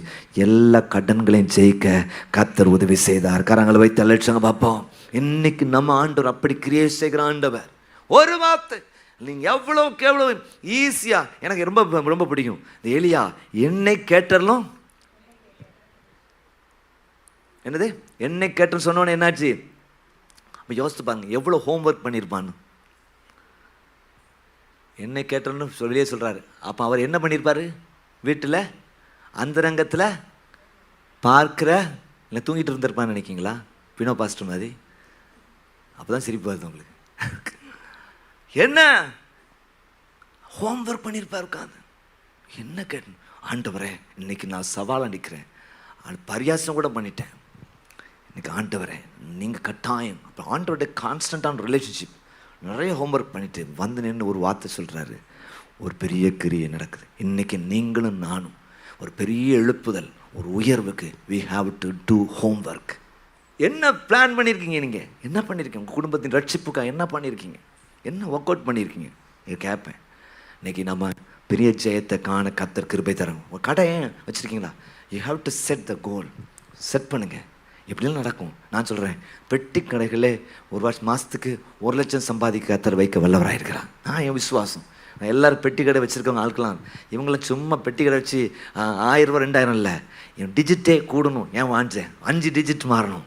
எல்லா கடன்களையும் ஜெயிக்க கர்த்தர் உதவி செய்தார். கரங்களை வைத்து அழைச்சாங்க பார்ப்போம். இன்னைக்கு நம்ம ஆண்டவர் அப்படி கிரியேட் செய்கிற ஆண்டவர். ஒரு வார்த்தை நீங்கள் எவ்வளோ ஈஸியாக, எனக்கு ரொம்ப ரொம்ப பிடிக்கும் இந்த எலியா. என்னை கேட்டரலும் என்னது என்னை கேட்டன்னு சொன்னோன்னே என்னாச்சு? அப்போ யோசித்து பாருங்க எவ்வளோ ஹோம்ஒர்க் பண்ணியிருப்பான்னு. என்னை கேட்டோன்னு சொல்லியே சொல்கிறாரு. அப்போ அவர் என்ன பண்ணியிருப்பார்? வீட்டில் அந்தரங்கத்தில் பார்க்குற இல்லை தூங்கிட்டு இருந்திருப்பான்னு நினைக்கிங்களா? பினோ பாஸ்டர் மாதிரி. அப்போ தான் சிரிப்பு வருது உங்களுக்கு. என்ன ஹோம்ஒர்க் பண்ணியிருப்பார் உட்காந்து. என்ன கேட்டேன்? ஆண்டவரே இன்னைக்கு நான் சவால் அடிக்கிறேன், பரியாசம் கூட பண்ணிட்டேன். இன்னைக்கு ஆண்டவரே நீங்கள் கட்டாயம். அப்போ ஆண்டவருடைய கான்ஸ்டன்டான ரிலேஷன்ஷிப். நிறைய ஹோம்ஒர்க் பண்ணிவிட்டு வந்து நின்று ஒரு வார்த்தை சொல்கிறாரு. ஒரு பெரிய கிரியை நடக்குது. இன்றைக்கி நீங்களும் நானும் ஒரு பெரிய எழுப்புதல், ஒரு உயர்வுக்கு we have to do homework. என்ன பிளான் பண்ணியிருக்கீங்க? நீங்கள் என்ன பண்ணியிருக்கீங்க? உங்கள் குடும்பத்தின் ரட்சிப்புக்காக என்ன பண்ணியிருக்கீங்க? என்ன ஒர்க் அவுட் பண்ணியிருக்கீங்க? இதை கேட்பேன். இன்றைக்கி நம்ம பெரிய ஜெயத்தை காண கர்த்தர் கிருபை தரோம். ஒரு கடை வச்சுருக்கீங்களா? You have to set the goal. Set பண்ணுங்கள். எப்படிலாம் நடக்கும்? நான் சொல்கிறேன், பெட்டி கடைகளே ஒரு மாதத்துக்கு 1 லட்சம் சம்பாதிக்க கர்த்தர் வைக்க வல்லவராயிருக்கிறான். என் விசுவாசம். நான் எல்லோரும் பெட்டி கடை வச்சுருக்கவங்க ஆட்கலாம். இவங்களும் சும்மா பெட்டி கடை வச்சு 1000 ரூபா 2000 இல்லை, என் டிஜிட்டே கூடணும். ஏன் வாஞ்சேன் 5 டிஜிட் மாறணும்,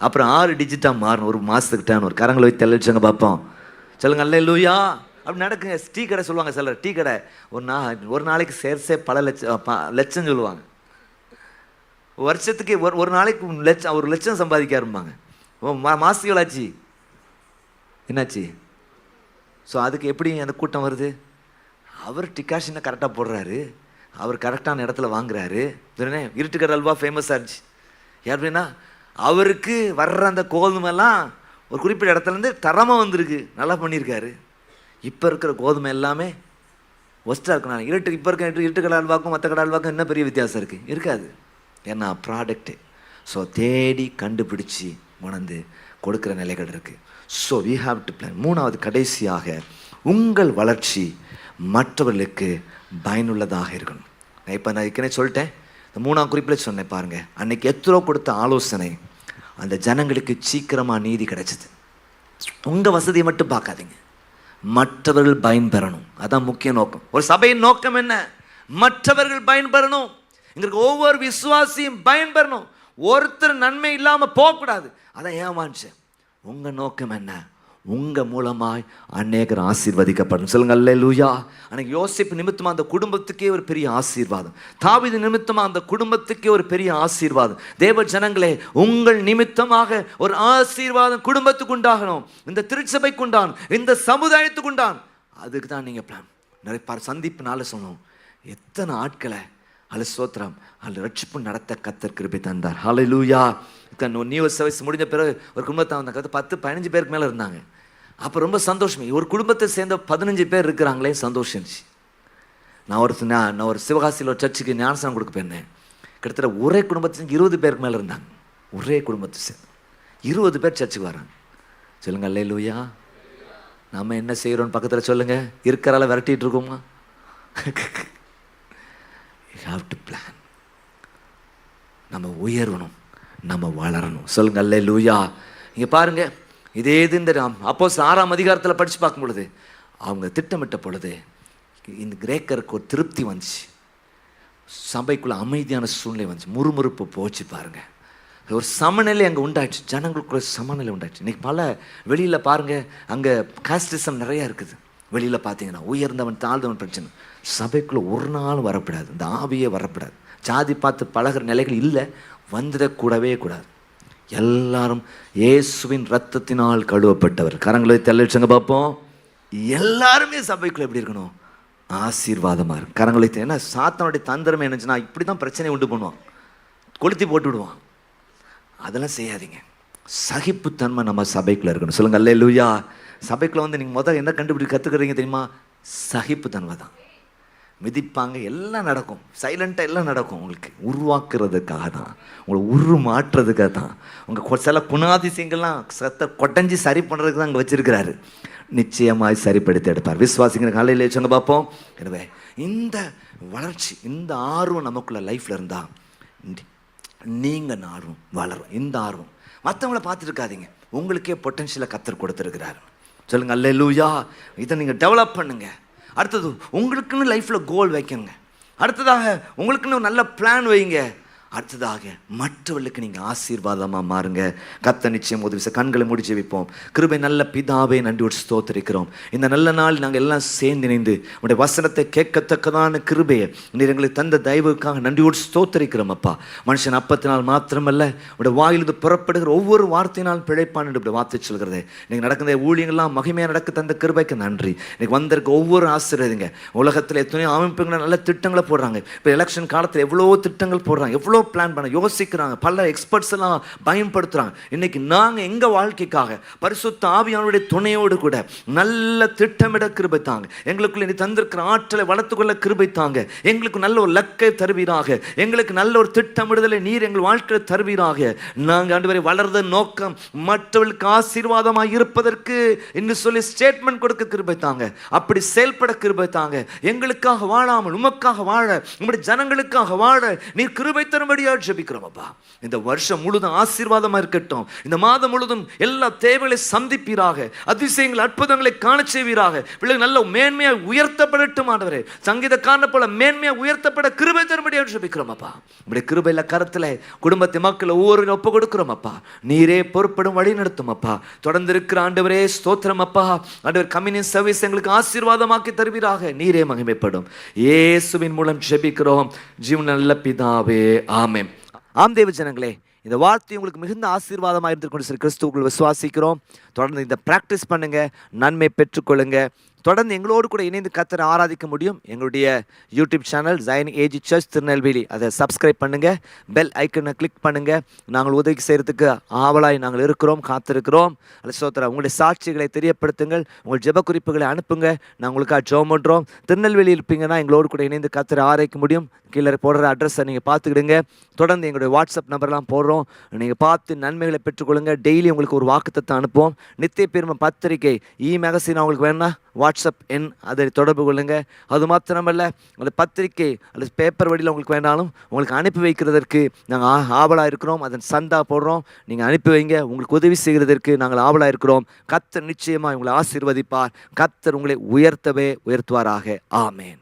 அப்புறம் 6 டிஜிட்டாக மாறணும். ஒரு மாதத்துக்கிட்டான ஒரு கரங்களை வைத்து தெளிச்சவங்க பார்ப்போம். சொல்லுங்க அல்லேலூயா. அப்படி நடக்குங்க. டீ கடை சொல்லுவாங்க சிலர். டீ கடை ஒரு நாளைக்கு சேர்சே பல லட்சம் சொல்லுவாங்க. வருஷத்துக்கு ஒரு நாளைக்கு 1 லட்சம் சம்பாதிக்க ஆரம்பிப்பாங்க. மாதத்துக்கு எவ்வளோச்சு? என்னாச்சு? ஸோ அதுக்கு எப்படி அந்த கூட்டம் வருது? அவர் டிகாஷனை கரெக்டாக போடுறாரு, அவர் கரெக்டான இடத்துல வாங்குறாரு. இருட்டுக்கடை அல்வா ஃபேமஸாக இருந்துச்சு. எப்படின்னா அவருக்கு வர்ற அந்த கோதுமைலாம் ஒரு குறிப்பிட்ட இடத்துலேருந்து தரமாக வந்திருக்கு, நல்லா பண்ணியிருக்காரு. இப்போ இருக்கிற கோதுமை எல்லாமே ஒஸ்ட்டாக இருக்கு. நான் இப்போ இருக்க இருட்டுக்கடை அல்வாக்கும் மற்ற கடை அல்வாக்கும் என்ன பெரிய வித்தியாசம் இருக்குது? இருக்காது. ஏன்னா ப்ராடக்ட்டு. ஸோ தேடி கண்டுபிடிச்சி உணர்ந்து கொடுக்குற நிலைகள் இருக்குது. So we have to plan. மூணாவது கடைசியாக, உங்கள் வளர்ச்சி மற்றவர்களுக்கு பயனுள்ளதாக இருக்கணும். நான் ஏற்கனவே சொல்லிட்டேன், இந்த 3ஆம் குறிப்பில் சொன்னேன் பாருங்கள். அன்னைக்கு எத்ரோ கொடுத்த ஆலோசனை அந்த ஜனங்களுக்கு சீக்கிரமாக நீதி கிடைச்சிது. உங்கள் வசதியை மட்டும் பார்க்காதீங்க, மற்றவர்கள் பயன்பெறணும். அதான் முக்கிய நோக்கம். ஒரு சபையின் நோக்கம் என்ன? மற்றவர்கள் பயன்பெறணும். எங்களுக்கு ஒவ்வொரு விசுவாசியும் பயன்பெறணும். ஒருத்தர் நன்மை இல்லாமல் போகக்கூடாது. அதான் ஏமாஞ்சேன். உங்கள் நோக்கம் என்ன? உங்கள் மூலமாய் அநேகர் ஆசீர்வதிக்கப்படும். சொல்லுங்க அல்லேலூயா. அன்னைக்கு யோசேப்பு நிமித்தமாக அந்த குடும்பத்துக்கே ஒரு பெரிய ஆசீர்வாதம், தாவீது நிமித்தமாக அந்த குடும்பத்துக்கே ஒரு பெரிய ஆசீர்வாதம். தேவ ஜனங்களே, உங்கள் நிமித்தமாக ஒரு ஆசீர்வாதம் குடும்பத்துக்கு உண்டாகணும், இந்த திருச்சபைக்கு உண்டான், இந்த சமுதாயத்துக்கு உண்டான். அதுக்கு தான் நீங்கள் பிளான். நிறைய சந்திப்புனால சொன்னோம், எத்தனை ஆட்களை அல்ல ஸ்தோத்திரம் அல்ல ரட்சிப்பு நடத்த கர்த்தர் கிருபை தந்தார். ஹல்லேலூயா. நியூ சர்வீஸ் முடிஞ்ச பிறகு ஒரு குடும்பத்தை வந்த 10-15 பேருக்கு மேலே இருந்தாங்க. அப்போ ரொம்ப சந்தோஷமே. ஒரு குடும்பத்தை சேர்ந்த 15 பேர் இருக்கிறாங்களே, சந்தோஷம் இருந்துச்சு. நான் ஒரு சிவகாசியில் ஒரு சர்ச்சுக்கு ஞானஸ்நானம் கொடுக்க போயிருந்தேன். கிட்டத்தட்ட ஒரே குடும்பத்துக்கு 20 பேருக்கு மேலே இருந்தாங்க. ஒரே குடும்பத்தை சேர்ந்து 20 பேர் சர்ச்சுக்கு வராங்க. சொல்லுங்க அல்லேலூயா. நம்ம என்ன செய்கிறோன்னு பக்கத்தில் சொல்லுங்க. இருக்கிறால விரட்டிட்டு இருக்கோமா? You have to plan. நம்ம உயரணும், நம்ம வளரணும். சொல்லுங்க அல்லேலூயா. இங்கே பாருங்க, இதே இது இந்த அப்போஸ்தலர் 6ஆம் அதிகாரத்தில் படித்து பார்க்கும் பொழுது அவங்க திட்டமிட்ட பொழுது இந்த கிரேக்கருக்கு ஒரு திருப்தி வந்துச்சு, சபைக்குள்ள அமைதியான சூழ்நிலை வந்துச்சு, முறுமுறுப்பு போச்சு. பாருங்க, ஒரு சமநிலை அங்கே உண்டாச்சு, ஜனங்களுக்குள்ள சமநிலை உண்டாச்சு. இன்னைக்கு பல வெளியில் பாருங்க, அங்கே காஸ்டிசம் நிறையா இருக்குது. வெளியில் பார்த்தீங்கன்னா உயர்ந்தவன் தாழ்ந்தவன் பிரச்சனை. சபைக்குள்ளே ஒரு நாள் வரக்கூடாது, இந்த ஆவியே வரக்கூடாது. ஜாதி பார்த்து பழகிற நிலைகள் இல்லை, வந்துடக்கூடவே கூடாது. எல்லாரும் இயேசுவின் ரத்தத்தினால் கழுவப்பட்டவர். கரங்களை தெளிச்சங்க பார்ப்போம். எல்லாருமே சபைக்குள்ளே எப்படி இருக்கணும்? ஆசீர்வாதமாக இருக்கும். கரங்களை ஏன்னா சாத்தானுடைய தந்திரமே என்னச்சுன்னா இப்படி தான் பிரச்சனையை உண்டு பண்ணுவான், கொளுத்தி போட்டு விடுவான். அதெல்லாம் செய்யாதீங்க. சகிப்புத்தன்மை நம்ம சபைக்குள்ளே இருக்கணும். சொல்லுங்க அல்லேலூயா. சபைக்குள்ளே வந்து நீங்கள் முதல் என்ன கற்றுக்கிறீங்க தெரியுமா? சகிப்புத்தன்மை தான். மிதிப்பாங்க, எல்லாம் நடக்கும், சைலண்ட்டாக எல்லாம் நடக்கும். உங்களுக்கு உருவாக்குறதுக்காக தான், உங்களை உருமாற்றுறதுக்காக தான். உங்கள் சில குணாதிசயங்கள்லாம் கொட்டஞ்சி சரி பண்ணுறதுக்கு தான் அங்கே வச்சிருக்கிறாரு. நிச்சயமாய் சரிப்படுத்தி எடுப்பார். விசுவாசிங்கிற காலையில் வச்சுங்க பார்ப்போம். எனவே இந்த வளர்ச்சி, இந்த ஆர்வம் நமக்குள்ள லைஃப்பில் இருந்தால் நீங்கள் நாடும் வளரும். இந்த ஆர்வம் மற்றவங்கள பார்த்துட்டு இருக்காதீங்க, உங்களுக்கே பொட்டன்ஷியலை கர்த்தர் கொடுத்துருக்கிறார். சொல்லுங்க அல்லேலூயா. இதை நீங்கள் டெவலப் பண்ணுங்க. அடுத்தது உங்களுக்குன்னு லைஃப்பில் கோல் வைக்கங்க. அடுத்ததாக உங்களுக்குன்னு நல்ல பிளான் வைங்க. அடுத்ததாக மற்றவர்களுக்கு நீங்கள் ஆசீர்வாதமாக மாறுங்க. கர்த்தர் நிச்சயம் உதவி. கண்களை முடிச்சு வைப்போம். கிருபை நல்ல பிதாவே, நன்றியோடு ஸ்தோத்திரிக்கிறோம். இந்த நல்ல நாள் நாங்கள் எல்லாம் சேர்ந்து இணைந்து உடைய வசனத்தை கேட்கத்தக்கதான கிருபையை நீர் எங்களுக்கு தந்த தயவுக்காக நன்றியோடு ஸ்தோத்திரிக்கிறோம். அப்பா, மனுஷன் அப்பத்தினால் மாத்திரமல்ல உடைய வாயிலிருந்து புறப்படுகிற ஒவ்வொரு வார்த்தையினால் பிழைப்பான் என்று இப்படி வார்த்தை சொல்கிறதே. நீங்கள் நடக்கிற ஊழியங்கள்லாம் மகிமையாக நடக்க தந்த கிருபைக்கு நன்றி. இன்னைக்கு வந்திருக்க ஒவ்வொரு ஆசிரியருங்க. உலகத்தில் எத்தனையோ அமைப்புகளை நல்ல திட்டங்களை போடுறாங்க. இப்போ எலெக்ஷன் காலத்தில் எவ்வளோ திட்டங்கள் போடுறாங்க, எவ்வளோ பிளான் பண்ண யோசிக்கிறாங்க. பல எக்ஸ்பர்ட்ஸ் எல்லாம் பயன்படுத்துறாங்க. இன்னைக்கு நாங்கள் எங்கள் வாழ்க்கைக்காக பரிசுத்த ஆவியானுடைய துணையோடு கூட நல்ல திட்டமிட கிருபை தாங்க. எங்களுக்குள்ள நீ தந்திருக்கிற ஆற்றலை வளர்த்துக்கொள்ள கிருபை தாங்க. எங்களுக்கு நல்ல ஒரு லக்கை தருவீராக. எங்களுக்கு நல்ல ஒரு திட்டமிடுதலை நீர் எங்கள் வாழ்க்கையில் தருவீராக. நாங்கள் ஆண்டவரே வளர்ந்த நோக்கம் மற்றவர்களுக்கு ஆசீர்வாதமாக இருப்பதற்கு என்று சொல்லி ஸ்டேட்மெண்ட் கொடுக்க கிருபை தாங்க. அப்படி செயல்பட கிருபை தாங்க. எங்களுக்காக வாழாமல் உமக்காக வாழ, உங்களுடைய ஜனங்களுக்காக வாழ நீர் கிருபை தரும் ஜெபிக்கிறோம். அப்பா, இந்த வருஷம் முழுதும் ஆசீர்வாதமா இருக்கட்டும். இந்த மாதம் முழுதும் எல்லா தேவைகளை சந்திப்பீராக. அதிசயங்கள் அற்புதங்களை காண செய்வீராக. பிள்ளைகள் நல்ல மேன்மையா உயர்த்தப்படட்டும் ஆண்டவரே. சங்கீதக்காரனை போல மேன்மையா உயர்த்தப்பட கிருபை தரும்படியாக ஜெபிக்கிறோம். அப்பா, உங்களுடைய கிருபையில கரத்துல குடும்பத்தை மக்களை ஒவ்வொரு ஒப்பு கொடுக்கிறோம். அப்பா, நீரே பொறுப்படும் வழி நடத்தும். அப்பா, தொடர்ந்து இருக்கிற ஆண்டவரே ஸ்தோத்திரம். அப்பா, ஆண்டவர் கம்யூனிஸ்ட் சர்வீஸ் எங்களுக்கு ஆசீர்வாதமாக்கி தருவீராக. நீரே மகிமைப்படும். இயேசுவின் மூலம் ஜெபிக்கிறோம் ஜீவன் நல்ல பிதாவே, ஆமென். ஆம் தேவ ஜனங்களே, இந்த வார்த்தை உங்களுக்கு மிகுந்த ஆசீர்வாதமாக இருந்திருக்கும் சொல்லி கிறிஸ்துவுக்குள் விசுவாசிக்கிறோம். தொடர்ந்து இந்த பிராக்டிஸ் பண்ணுங்க, நன்மை பெற்றுக்கொள்ளுங்க. தொடர்ந்து எங்களோடு கூட இணைந்து கர்த்தரை ஆராதிக்க முடியும். எங்களுடைய YouTube channel Zion AG church Tirunelveli, அதை சப்ஸ்கிரைப் பண்ணுங்கள், பெல் ஐக்கனை கிளிக் பண்ணுங்கள். நாங்கள் உதவி செய்கிறதுக்கு ஆவலாய் நாங்கள் இருக்கிறோம், காத்திருக்கிறோம். அல்ல சோத்திரம். உங்களுடைய சாட்சிகளை தெரியப்படுத்துங்கள், உங்கள் ஜெப குறிப்புகளை அனுப்புங்க. நாங்கள் உங்களுக்காக ஜெபம் பண்ணுறோம். திருநெல்வேலி இருப்பீங்கன்னா எங்களோடு கூட இணைந்து கர்த்தரை ஆராய்க்க முடியும். கீழே போடுற அட்ரஸை நீங்கள் பார்த்துக்கிடுங்க. தொடர்ந்து எங்களுடைய வாட்ஸ்அப் நம்பர்லாம் போடுறோம், நீங்கள் பார்த்து நன்மைகளை பெற்றுக்கொள்ளுங்க. டெய்லி உங்களுக்கு ஒரு வாக்குத்தத்தம் அனுப்புவோம். நித்திய பெருமை பத்திரிகை மேகசின் உங்களுக்கு வேணும்னா வாட்ஸ்அப் எண், அதை தொடர்பு கொள்ளுங்க. அது மாத்திரமல்ல, அந்த பத்திரிகை அல்லது பேப்பர் வழியில் உங்களுக்கு வேணாலும் உங்களுக்கு அனுப்பி வைக்கிறதற்கு நாங்கள் ஆவலாக இருக்கிறோம். அதன் சந்தா போடுறோம், நீங்கள் அனுப்பி வைங்க. உங்களுக்கு உதவி செய்கிறதற்கு நாங்கள் ஆவலாக இருக்கிறோம். கர்த்தர் நிச்சயமாக உங்களை ஆசீர்வதிப்பார். கர்த்தர் உங்களை உயர்த்தவே உயர்த்துவாராக. ஆமென்.